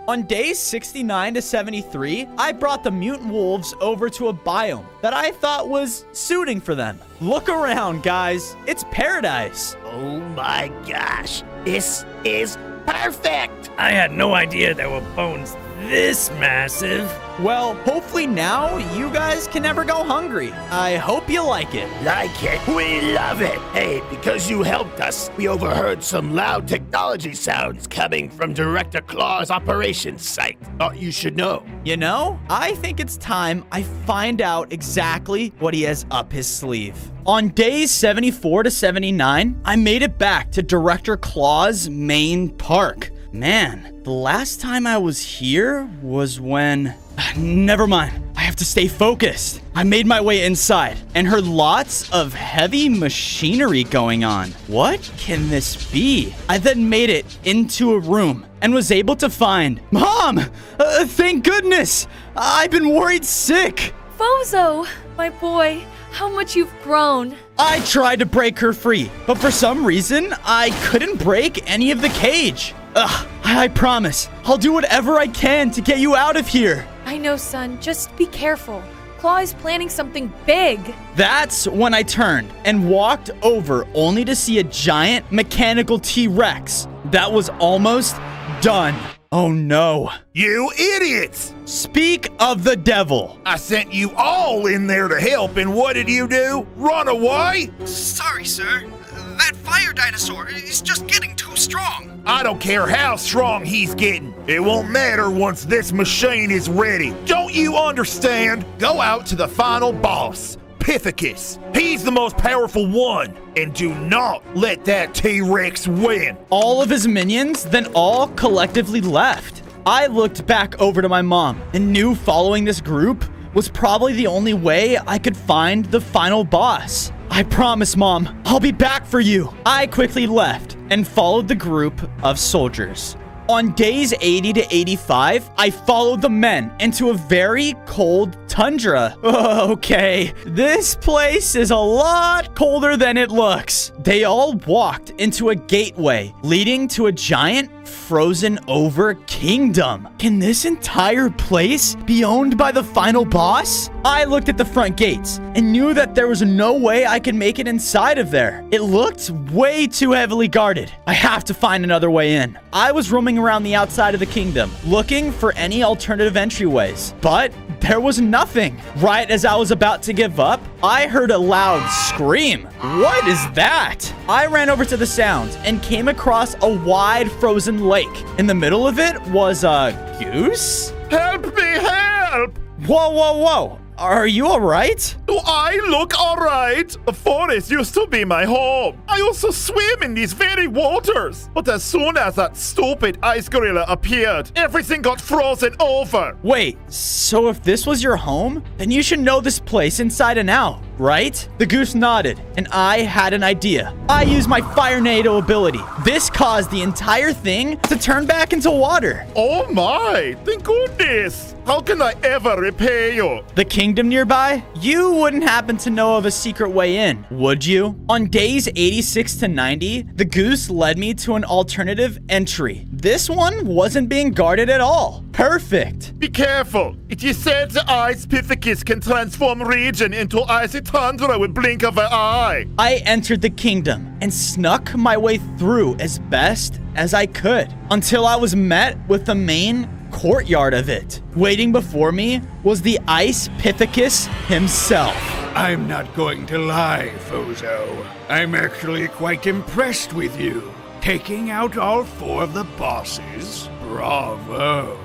On days 69 to 73, I brought the mutant wolves over to a biome that I thought was suiting for them. Look around, guys. It's paradise. Oh my gosh. This is perfect. I had no idea there were bones this massive. Well, hopefully now you guys can never go hungry. I hope you like it. Like it? We love it. Hey, because you helped us, we overheard some loud technology sounds coming from Director Claw's operations site. Thought you should know. You know, I think it's time I find out exactly what he has up his sleeve. On days 74 to 79, I made it back to Director Claw's main park. Man, the last time I was here was when... Never mind. I have to stay focused. I made my way inside and heard lots of heavy machinery going on. What can this be? I then made it into a room and was able to find... Mom! Thank goodness! I've been worried sick. Bozo, my boy, how much you've grown. I tried to break her free, but for some reason, I couldn't break any of the cage. Ugh, I promise, I'll do whatever I can to get you out of here. I know, son. Just be careful. Claw is planning something big. That's when I turned and walked over only to see a giant mechanical T-Rex that was almost done. Oh no. You idiots! Speak of the devil. I sent you all in there to help, and what did you do? Run away? Sorry, sir. That fire dinosaur is just getting too strong. I don't care how strong he's getting. It won't matter once this machine is ready. Don't you understand? Go out to the final boss, Pithecus. He's the most powerful one. And do not let that T-Rex win. All of his minions then all collectively left. I looked back over to my mom and knew following this group was probably the only way I could find the final boss. I promise, Mom, I'll be back for you. I quickly left and followed the group of soldiers. On days 80 to 85, I followed the men into a very cold tundra. Okay, this place is a lot colder than it looks. They all walked into a gateway leading to a giant frozen over kingdom. Can this entire place be owned by the final boss? I looked at the front gates and knew that there was no way I could make it inside of there. It looked way too heavily guarded. I have to find another way in. I was roaming around the outside of the kingdom, looking for any alternative entryways, but there was nothing. Right as I was about to give up, I heard a loud scream. What is that? I ran over to the sound and came across a wide frozen lake. In the middle of it was a goose? Help me, help! Whoa. Are you alright? Do I look alright? The forest used to be my home. I also swim in these very waters. But as soon as that stupid ice gorilla appeared, everything got frozen over. Wait, so if this was your home, then you should know this place inside and out, right? The goose nodded, and I had an idea. I used my Fire Tornado ability. This caused the entire thing to turn back into water. Oh my, thank goodness. How can I ever repay you? The kingdom nearby? You wouldn't happen to know of a secret way in, would you? On days 86 to 90, the goose led me to an alternative entry. This one wasn't being guarded at all. Perfect. Be careful. It is said the ice Pithecus can transform region into icy tundra with blink of an eye. I entered the kingdom and snuck my way through as best as I could until I was met with the main courtyard of it. Waiting before me was the ice Pithecus himself. I'm not going to lie, Fozo. I'm actually quite impressed with you. Taking out all 4 of the bosses. Bravo.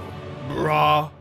Bravo.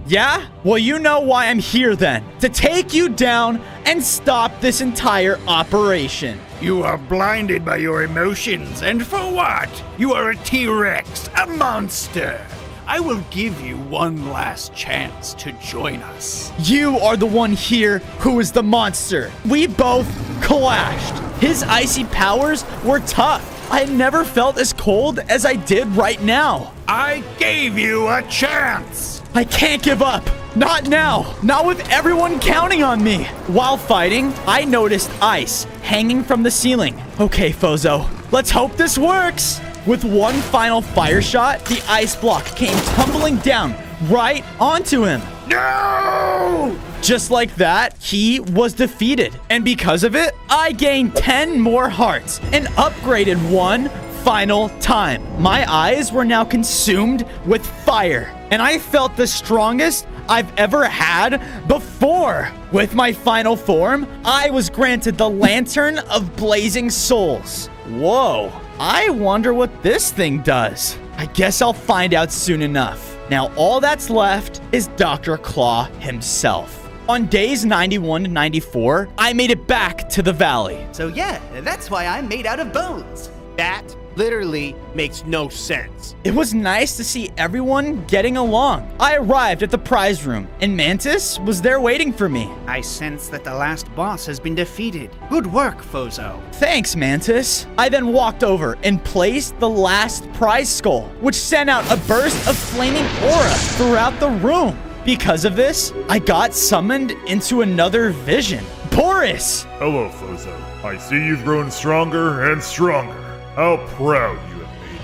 Yeah? Well, you know why I'm here then. To take you down and stop this entire operation. You are blinded by your emotions, and for what? You are a T-Rex, a monster. I will give you one last chance to join us. You are the one here who is the monster. We both clashed. His icy powers were tough, I never felt as cold as I did right now. I gave you a chance. I can't give up. Not now. Not with everyone counting on me. While fighting, I noticed ice hanging from the ceiling. Okay, Fozo, let's hope this works. With one final fire shot, the ice block came tumbling down right onto him. No! Just like that, he was defeated. And because of it, I gained 10 more hearts and upgraded one final time. My eyes were now consumed with fire, and I felt the strongest I've ever had before. With my final form, I was granted the Lantern of Blazing Souls. Whoa, I wonder what this thing does. I guess I'll find out soon enough. Now all that's left is Dr. Claw himself. On days 91 to 94, I made it back to the valley. So yeah, that's why I'm made out of bones. That literally makes no sense. It was nice to see everyone getting along. I arrived at the prize room, and Mantis was there waiting for me. I sense that the last boss has been defeated. Good work, Fozo. Thanks, Mantis. I then walked over and placed the last prize skull, which sent out a burst of flaming aura throughout the room. Because of this, I got summoned into another vision. Boris! Hello, Fozo. I see you've grown stronger and stronger. How proud you have made me.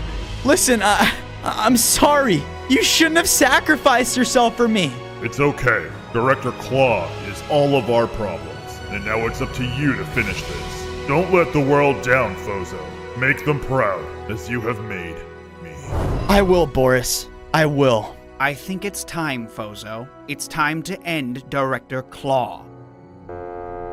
Listen, I'm sorry. You shouldn't have sacrificed yourself for me. It's okay. Director Claw is all of our problems, and now it's up to you to finish this. Don't let the world down, Fozo. Make them proud, as you have made me. I will, Boris. I will. I think it's time, Fozo. It's time to end Director Claw.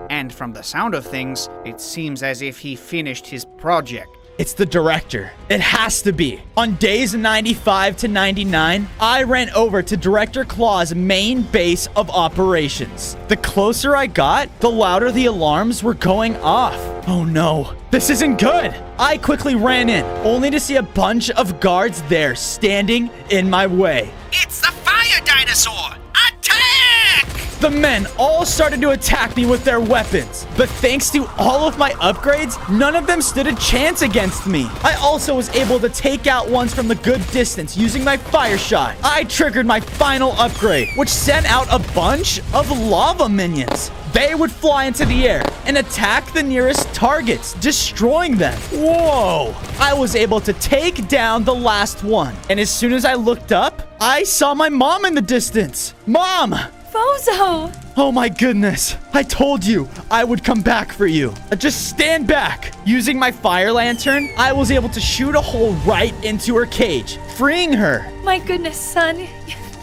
And from the sound of things, it seems as if he finished his project. It's the director. It has to be. On days 95 to 99, I ran over to Director Claw's main base of operations. The closer I got, the louder the alarms were going off. Oh no, this isn't good. I quickly ran in, only to see a bunch of guards there standing in my way. It's the fire dinosaur! Attack! The men all started to attack me with their weapons, but thanks to all of my upgrades, none of them stood a chance against me. I also was able to take out ones from the good distance using my fire shot. I triggered my final upgrade, which sent out a bunch of lava minions. They would fly into the air and attack the nearest targets, destroying them. Whoa! I was able to take down the last one, and as soon as I looked up, I saw my mom in the distance. Mom! Fozo! Oh my goodness. I told you I would come back for you. Just stand back. Using my fire lantern, I was able to shoot a hole right into her cage, freeing her. My goodness, son.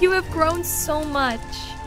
You have grown so much.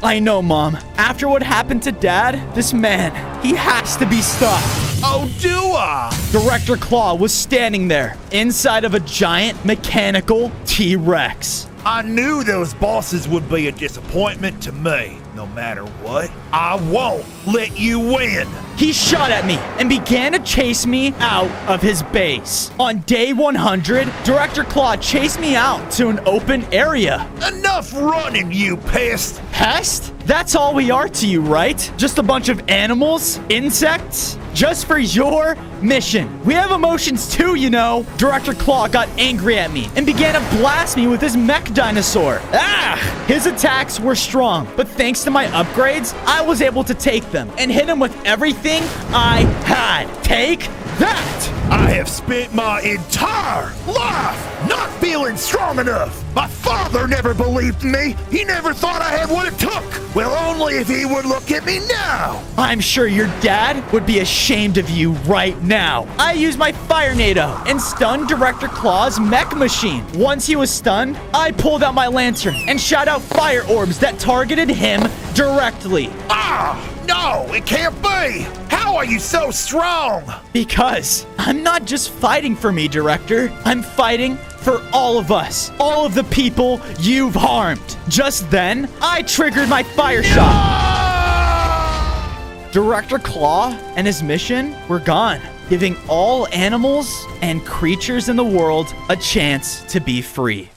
I know, Mom. After what happened to Dad, this man, he has to be stopped. Oh, do I? Director Claw was standing there, inside of a giant mechanical T-Rex. I knew those bosses would be a disappointment to me. No matter what, I won't let you win. He shot at me and began to chase me out of his base. On day 100, Director Claw chased me out to an open area. Enough running, you pest! Pest? That's all we are to you, right? Just a bunch of animals? Insects? Just for your mission. We have emotions too, you know. Director Claw got angry at me and began to blast me with his mech dinosaur. Ah! His attacks were strong, but thanks to my upgrades, I was able to take them and hit him with everything I had. Take that! I have spent my entire life not feeling strong enough. My father never believed in me. He never thought I had what it took. Well, only if he would look at me now. I'm sure your dad would be ashamed of you right now. I used my Fire Nado and stunned Director Claw's mech machine. Once he was stunned, I pulled out my lantern and shot out fire orbs that targeted him directly. Ah! No, it can't be! How are you so strong? Because I'm not just fighting for me, Director. I'm fighting for all of us. All of the people you've harmed. Just then, I triggered my fire shot. Director Claw and his mission were gone, giving all animals and creatures in the world a chance to be free.